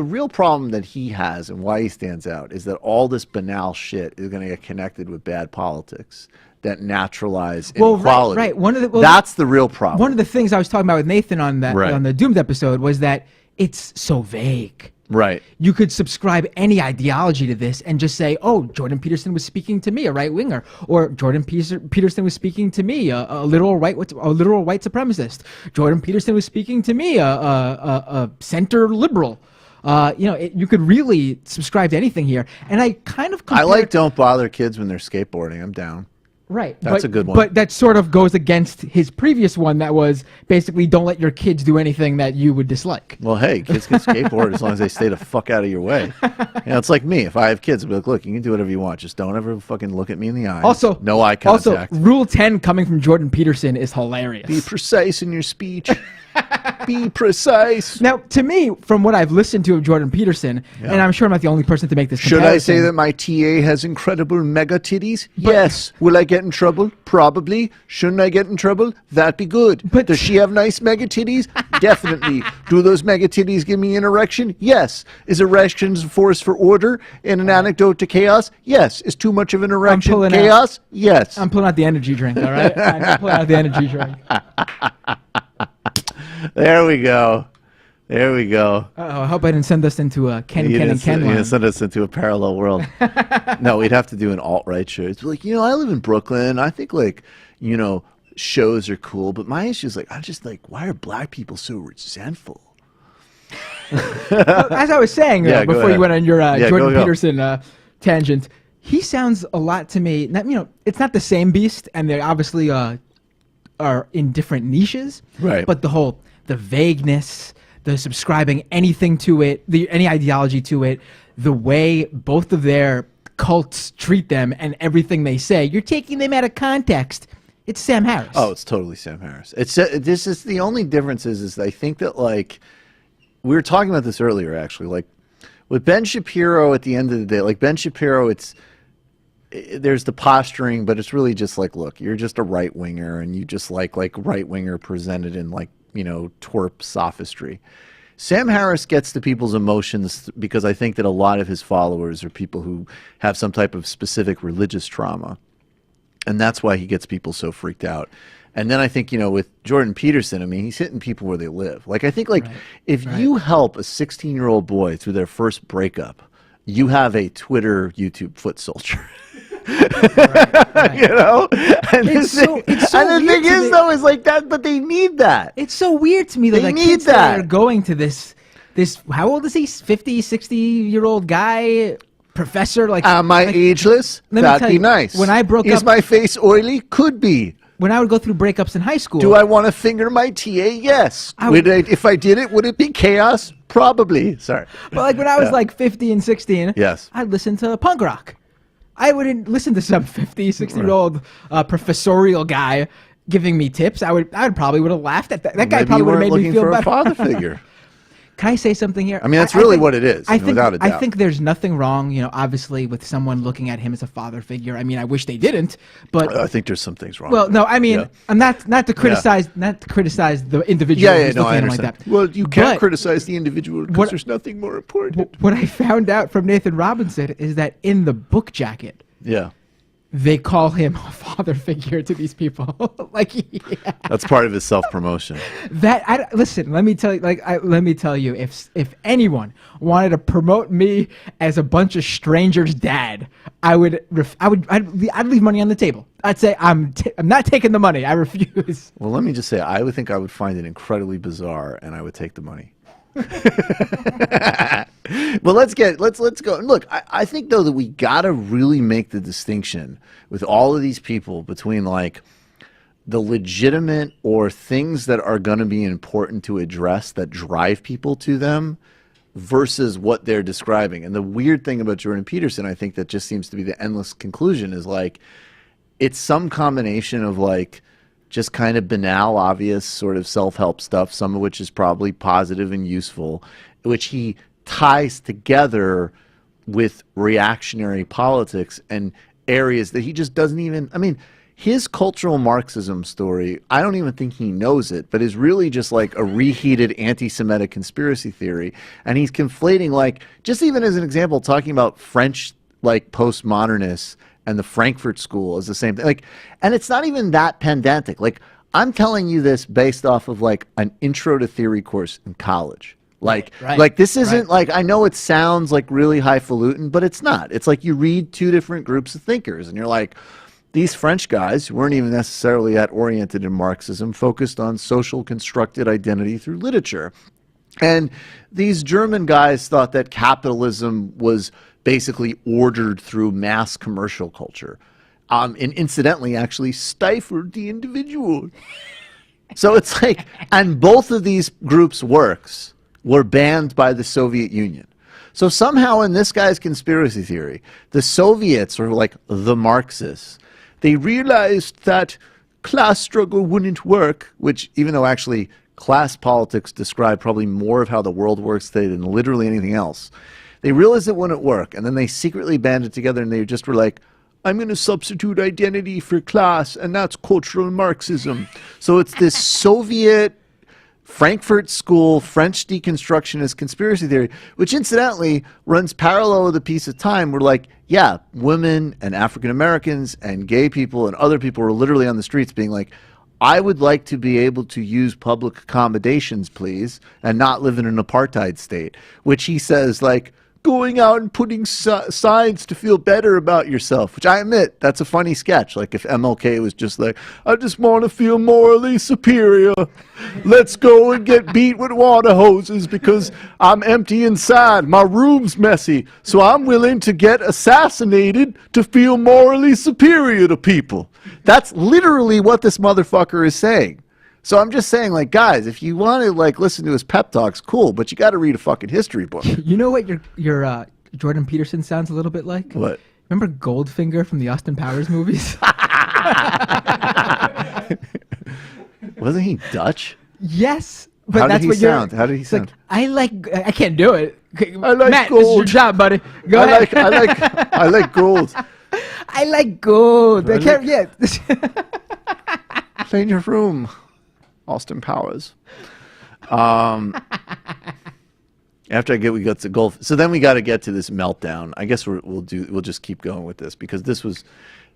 real problem that he has and why he stands out is that all this banal shit is going to get connected with bad politics that naturalize inequality. Right. That's the real problem. One of the things I was talking about with Nathan on that on the Doomed episode was that it's so vague. Right. You could subscribe any ideology to this and just say, oh, Jordon Peterson was speaking to me, a right-winger, or Jordon Peterson was speaking to me, a literal white supremacist. Jordon Peterson was speaking to me, a center liberal. You could really subscribe to anything here. And I kind of I like don't bother kids when they're skateboarding. I'm down. Right. That's a good one. But that sort of goes against his previous one that was basically don't let your kids do anything that you would dislike. Well, hey, kids can skateboard as long as they stay the fuck out of your way. It's like me. If I have kids, I'll be like, look, you can do whatever you want. Just don't ever fucking look at me in the eye. Also, no eye contact. Also, Rule 10 coming from Jordon Peterson is hilarious. Be precise in your speech. Be precise. Now, to me, from what I've listened to of Jordon Peterson, and I'm sure I'm not the only person to make this comparison. Should I say that my TA has incredible mega titties? Yes. Will I get in trouble? Probably. Shouldn't I get in trouble? That'd be good. But does she have nice mega titties? Definitely. Do those mega titties give me an erection? Yes. Is erections a force for order and an antidote to chaos? Yes. Is too much of an erection chaos? Yes. I'm pulling out the energy drink, all right? I'm pulling out the energy drink. There we go. There we go. I hope I didn't send us into a Ken You line. didn't send us into a parallel world. No, we'd have to do an alt-right show. It's like, I live in Brooklyn. I think, shows are cool. But my issue is, I'm just why are black people so resentful? As I was saying before you went on your Jordon Peterson tangent, he sounds a lot to me. It's not the same beast, and they obviously are in different niches. Right. But the vagueness, the subscribing anything to it, any ideology to it, the way both of their cults treat them and everything they say, you're taking them out of context. It's Sam Harris. Oh, it's totally Sam Harris. This is the only difference is I think that we were talking about this earlier actually, with Ben Shapiro at the end of the day, Ben Shapiro, there's the posturing, but it's really just look, you're just a right winger and you just like right winger presented in twerp sophistry. Sam Harris gets to people's emotions because I think that a lot of his followers are people who have some type of specific religious trauma. And that's why he gets people so freaked out. And then I think, with Jordon Peterson, he's hitting people where they live. I think if you help a 16-year-old boy through their first breakup, you have a Twitter, YouTube foot soldier. Right. And the thing is though is that, but they need that. It's so weird to me that kids that are going to this how old is he? 50, 60-year-old guy, professor. Am I ageless? That'd be nice. When I broke up, is my face oily? Could be. When I would go through breakups in high school, do I want to finger my TA? Yes. If I did it, would it be chaos? Probably. Sorry. But when I was 50 and 16, yes, I'd listen to punk rock. I wouldn't listen to some 50, 60-year-old professorial guy giving me tips. I would probably would have laughed at that. That guy probably would have made me feel better. For a father figure. Can I say something here? I mean, that's really what it is, without a doubt. I think there's nothing wrong, obviously, with someone looking at him as a father figure. I mean, I wish they didn't, but I think there's some things wrong. Well, no, I mean, I'm not to criticize the individual who's looking at him like that. Well, you can't criticize the individual because there's nothing more important. What I found out from Nathan Robinson is that in the book jacket, they call him a father figure to these people. That's part of his self-promotion. Listen, let me tell you. Let me tell you, if anyone wanted to promote me as a bunch of strangers' dad, I'd leave money on the table. I'd say I'm not taking the money. I refuse. Well, let me just say, I would think I would find it incredibly bizarre, and I would take the money. Well, let's go. Look, I think though that we gotta really make the distinction with all of these people between like the legitimate or things that are going to be important to address that drive people to them versus what they're describing. And the weird thing about Jordon Peterson, I think that just seems to be the endless conclusion is like it's some combination of like just kind of banal, obvious sort of self-help stuff, some of which is probably positive and useful, which he ties together with reactionary politics and areas that he just doesn't even, I mean, his cultural Marxism story, I don't even think he knows it, but is really just like a reheated anti-Semitic conspiracy theory. And he's conflating, like, just even as an example, talking about French, like, postmodernists and the Frankfurt School is the same thing. Like, and it's not even that pedantic. Like, I'm telling you this based off of like an intro to theory course in college. Like, like this isn't like, I know it sounds like really highfalutin, but it's not. It's like you read two different groups of thinkers and you're like, these French guys who weren't even necessarily that oriented in Marxism focused on social constructed identity through literature. And these German guys thought that capitalism was basically ordered through mass commercial culture. And incidentally, actually stifled the individual. So it's like, and both of these groups' works were banned by the Soviet Union. So somehow in this guy's conspiracy theory, the Soviets, or like the Marxists, they realized that class struggle wouldn't work, which even though actually class politics describe probably more of how the world works today than literally anything else, they realized it wouldn't work. And then they secretly banded together and they just were like, I'm going to substitute identity for class, and that's cultural Marxism. So it's this Soviet Frankfurt School French deconstructionist conspiracy theory, which incidentally runs parallel with a piece of time where, like, yeah, women and African Americans and gay people and other people were literally on the streets being like, I would like to be able to use public accommodations, please, and not live in an apartheid state, which he says, like, going out and putting signs to feel better about yourself, which I admit, that's a funny sketch. Like if MLK was just like, I just want to feel morally superior. Let's go and get beat with water hoses because I'm empty inside. My room's messy. So I'm willing to get assassinated to feel morally superior to people. That's literally what this motherfucker is saying. So I'm just saying, like, guys, if you want to, like, listen to his pep talks, cool, but you got to read a fucking history book. You know what your Jordon Peterson sounds a little bit like? What? Remember Goldfinger from the Austin Powers movies? Wasn't he Dutch? Yes. But How that's did he what sound? How did he sound? Like, I can't do it. I like Matt, gold. this is your job, buddy. Go ahead. I like gold. I like gold. I can't yet. Clean your room. Austin Powers. After we got to golf, so then we got to get to this meltdown. I guess we'll just keep going with this because this was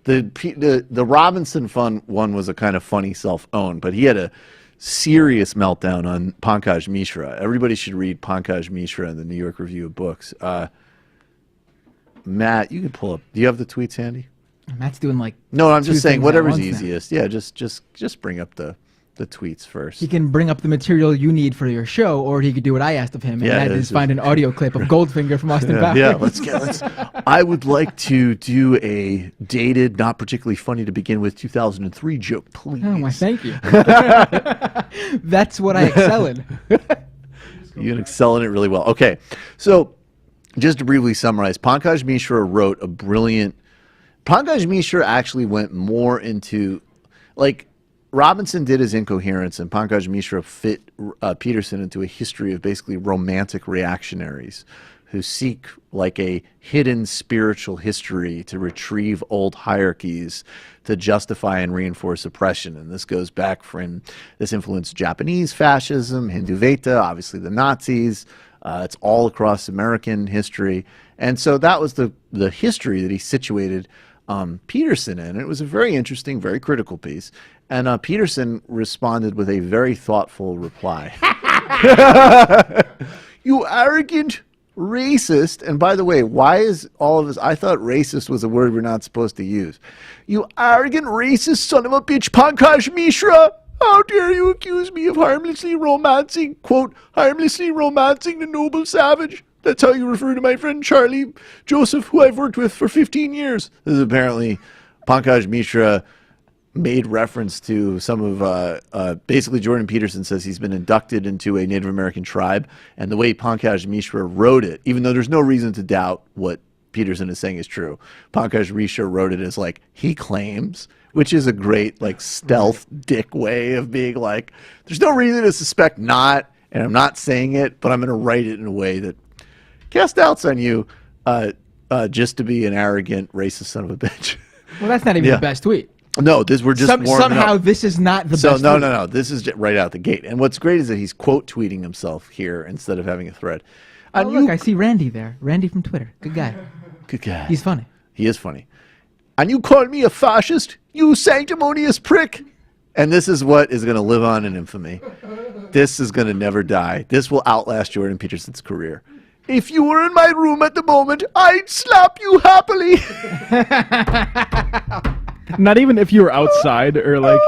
the Robinson one was a kind of funny self-own, but he had a serious meltdown on Pankaj Mishra. Everybody should read Pankaj Mishra in the New York Review of Books. Matt, you can pull up. Do you have the tweets handy? Matt's doing like no. I'm just saying whatever's easiest. Now. Yeah, just bring up the tweets first. He can bring up the material you need for your show, or he could do what I asked of him, and that is find an audio clip of Goldfinger from Austin Powers. Yeah, let's. I would like to do a dated, not particularly funny to begin with, 2003 joke, please. Oh, my thank you. That's what I excel in. You can excel in it really well. Okay, so just to briefly summarize, Pankaj Mishra wrote a brilliant Pankaj Mishra actually went more into, like, Robinson did his incoherence, and Pankaj Mishra fit Peterson into a history of basically romantic reactionaries who seek like a hidden spiritual history to retrieve old hierarchies to justify and reinforce oppression. And this goes back from, this influenced Japanese fascism, Hindu Veda, obviously the Nazis. It's all across American history. And so that was the history that he situated Peterson in. It was a very interesting, very critical piece. And Peterson responded with a very thoughtful reply. You arrogant racist. And by the way, why is all of this? I thought racist was a word we're not supposed to use. You arrogant racist son of a bitch, Pankaj Mishra. How dare you accuse me of harmlessly romancing, quote, harmlessly romancing the noble savage. That's how you refer to my friend Charlie Joseph, who I've worked with for 15 years. This is apparently Pankaj Mishra made reference to some of, basically Jordon Peterson says he's been inducted into a Native American tribe, and the way Pankaj Mishra wrote it, even though there's no reason to doubt what Peterson is saying is true, Pankaj Mishra wrote it as like, he claims, which is a great like stealth dick way of being like, there's no reason to suspect not, and I'm not saying it, but I'm going to write it in a way that cast doubts on you just to be an arrogant racist son of a bitch. Well, that's not even the best tweet. No, we're just somehow this is not the best. No. This is right out the gate. And what's great is that he's quote tweeting himself here instead of having a thread. Oh, look, I see Randy there. Randy from Twitter. Good guy. Good guy. He's funny. He is funny. And you call me a fascist, you sanctimonious prick. And this is what is going to live on in infamy. This is going to never die. This will outlast Jordon Peterson's career. If you were in my room at the moment, I'd slap you happily. Not even if you were outside or like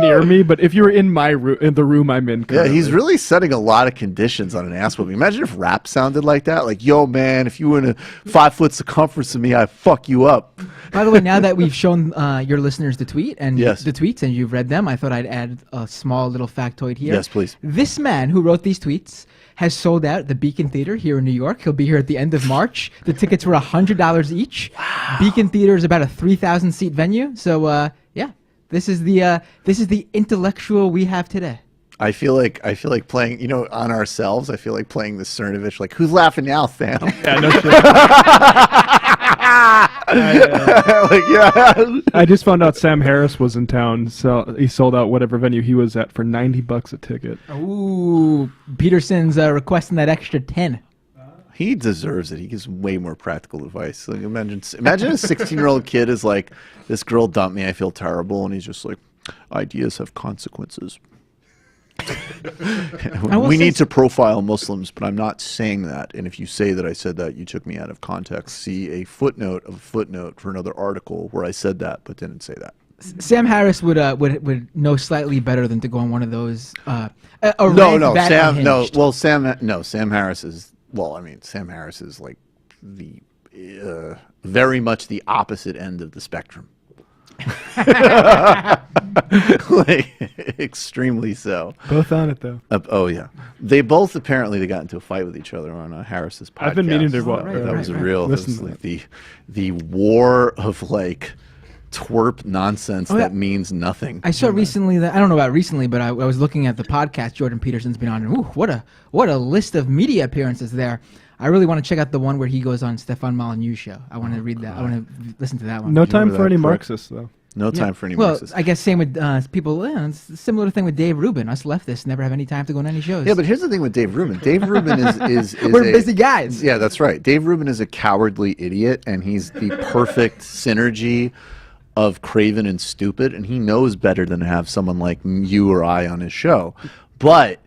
near me, but if you were in my room, in the room I'm in currently. Yeah, he's really setting a lot of conditions on an ass whooping. Imagine if rap sounded like that. Like, yo, man, if you were in a 5-foot circumference of me, I'd fuck you up. By the way, now that we've shown your listeners the tweet and yes. the tweets and you've read them, I thought I'd add a small little factoid here. Yes, please. This man who wrote these tweets has sold out the Beacon Theater here in New York. He'll be here at the end of March. The tickets were $100 each. Wow. Beacon Theater is about a 3,000 seat venue. So yeah, this is the intellectual we have today. I feel like playing, you know, on ourselves. I feel like playing the Cernovich. Like, who's laughing now, Sam? Yeah, no shit. Like, yeah. I just found out Sam Harris was in town, so he sold out whatever venue he was at for $90 a ticket. Ooh, Peterson's requesting that extra 10. He deserves it. He gives way more practical advice. Like, imagine a 16-year-old kid is like, this girl dumped me, I feel terrible, and he's just like, ideas have consequences. We need to profile Muslims, but I'm not saying that. And if you say that I said that, you took me out of context. See a footnote of a footnote for another article where I said that, but didn't say that. Sam Harris would know slightly better than to go on one of those. Sam Harris is. Well, I mean, Sam Harris is like the very much the opposite end of the spectrum. Like, extremely so. Both on it though. Oh yeah, they both apparently got into a fight with each other on Harris's podcast. I've been meaning to watch. That was like the war of like twerp nonsense that means nothing. I saw recently that I don't know about recently, but I was looking at the podcast Jordon Peterson's been on, and ooh, what a list of media appearances there. I really want to check out the one where he goes on Stefan Molyneux's show. I want to read that. I want to listen to that one. No time for any Marxists, though. No time for any Marxists. Well, I guess same with people. It's a similar thing with Dave Rubin. Us leftists never have any time to go on any shows. Yeah, but here's the thing with Dave Rubin. Dave Rubin is we're busy guys. Yeah, that's right. Dave Rubin is a cowardly idiot, and he's the perfect synergy of craven and stupid, and he knows better than to have someone like you or I on his show. But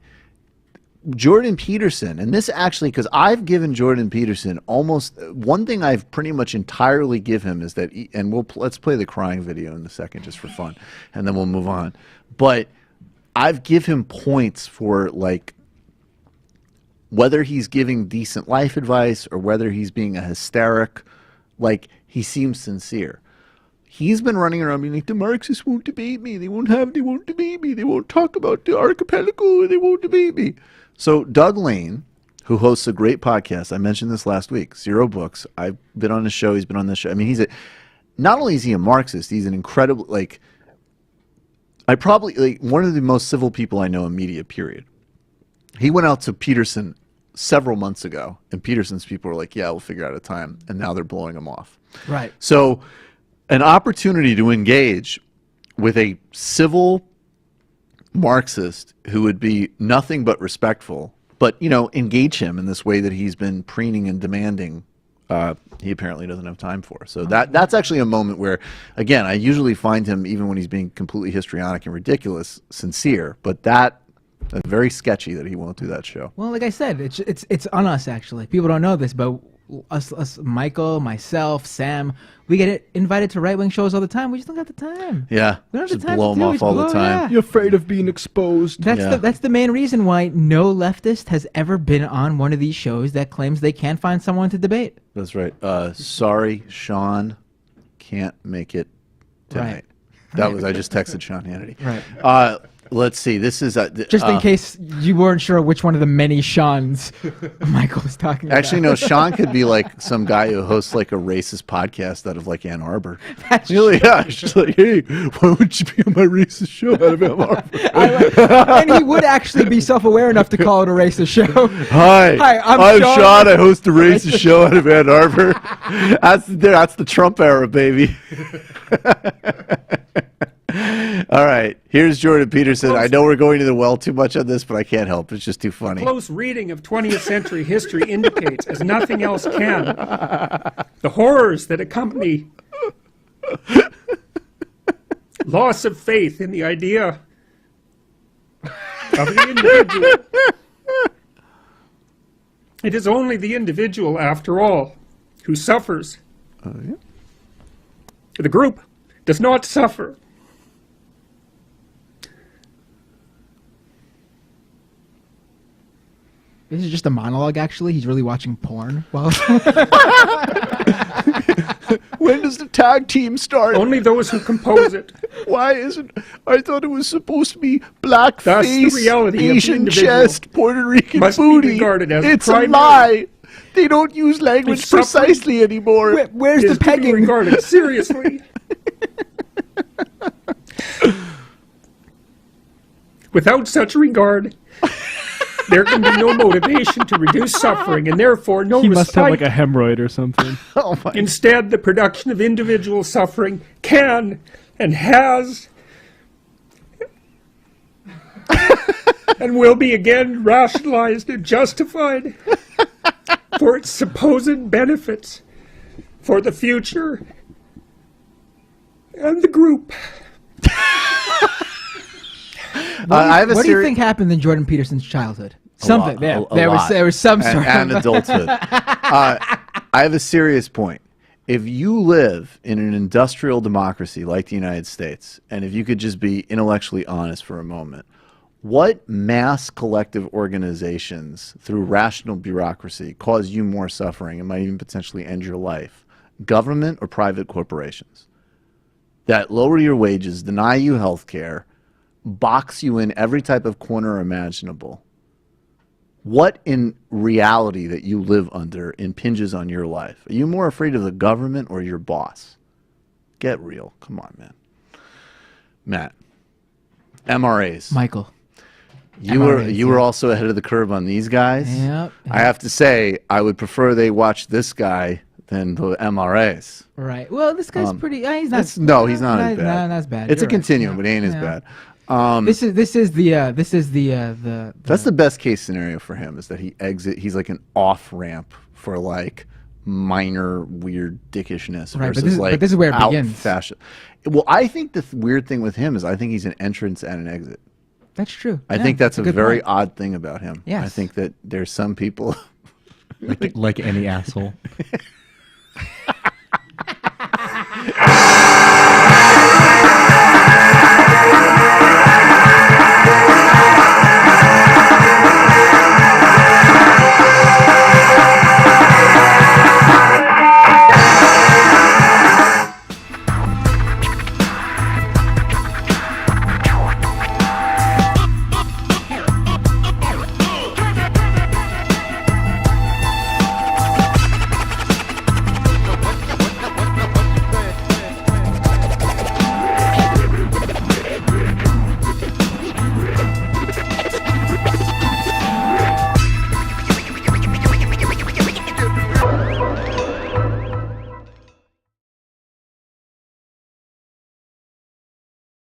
Jordon Peterson, and this actually, because I've given Jordon Peterson almost one thing I've pretty much entirely give him is that, let's play the crying video in a second just for fun, and then we'll move on. But I've give him points for like whether he's giving decent life advice or whether he's being a hysteric, like he seems sincere. He's been running around being like, the Marxists won't debate me. They won't debate me. They won't talk about the archipelago. They won't debate me. So Doug Lane, who hosts a great podcast, I mentioned this last week, Zero Books. I've been on his show. He's been on this show. I mean, not only is he a Marxist, he's an incredible, like, one of the most civil people I know in media, period. He went out to Peterson several months ago, and Peterson's people were like, yeah, we'll figure out a time, and now they're blowing him off. Right. So an opportunity to engage with a civil Marxist who would be nothing but respectful, but, you know, engage him in this way that he's been preening and demanding, he apparently doesn't have time for. So that's actually a moment where, again, I usually find him, even when he's being completely histrionic and ridiculous, sincere, but that's very sketchy that he won't do that show. Well, like I said, it's on us, actually. People don't know this, but us, Michael, myself, Sam, we get invited to right-wing shows all the time. We just don't got the time. Yeah, we don't have just the time blow to them do off all the time. Yeah. You're afraid of being exposed. That's the main reason why no leftist has ever been on one of these shows that claims they can't find someone to debate. That's right. Sorry, Sean can't make it tonight. Right. I just texted Sean Hannity. Right. Let's see. This is just in case you weren't sure which one of the many Seans Michael was talking about. Actually, no. Sean could be like some guy who hosts like a racist podcast out of like Ann Arbor. That's really, yeah. She's like, hey, why would you be on my racist show out of Ann Arbor? And he would actually be self-aware enough to call it a racist show. Hi, I'm Sean. I host a racist show out of Ann Arbor. That's the Trump era, baby. All right, here's Jordon Peterson. I know we're going to the well too much on this, but I can't help. It's just too funny. Close reading of 20th century history indicates, as nothing else can, the horrors that accompany loss of faith in the idea of the individual. It is only the individual, after all, who suffers. Yeah. The group does not suffer. This is just a monologue, actually. He's really watching porn. Well, when does the tag team start? Only those who compose it. Why isn't... I thought it was supposed to be black Thus, face, the reality Asian of the chest, Puerto Rican must booty. Be regarded as it's a lie. They don't use language precisely anymore. Where's the pegging? Regarded seriously. Without such regard, there can be no motivation to reduce suffering, and therefore no He respite. must have like a hemorrhoid or something. Oh my. Instead, the production of individual suffering can and has and will be again rationalized and justified for its supposed benefits for the future and the group. What do you think happened in Jordon Peterson's childhood? Something. There was some sort and adulthood. I have a serious point. If you live in an industrial democracy like the United States, and if you could just be intellectually honest for a moment, what mass collective organizations through rational bureaucracy cause you more suffering and might even potentially end your life? Government or private corporations that lower your wages, deny you health care, box you in every type of corner imaginable? What in reality that you live under impinges on your life? Are you more afraid of the government or your boss? Get real. Come on, man. Matt. MRAs. Michael. You were also ahead of the curve on these guys. Yep. I have to say, I would prefer they watch this guy than the MRAs. Right. Well, this guy's pretty. He's not. He's not as bad. No, that's bad. It's You're a continuum, but it ain't as bad. This is the That's the best case scenario for him, is that he's like an off ramp for like minor weird dickishness right, versus but this is where it begins. Fashion. Well, I think the weird thing with him is I think he's an entrance and an exit. That's true. I think that's a very odd thing about him. Yes. I think that there's some people like any asshole.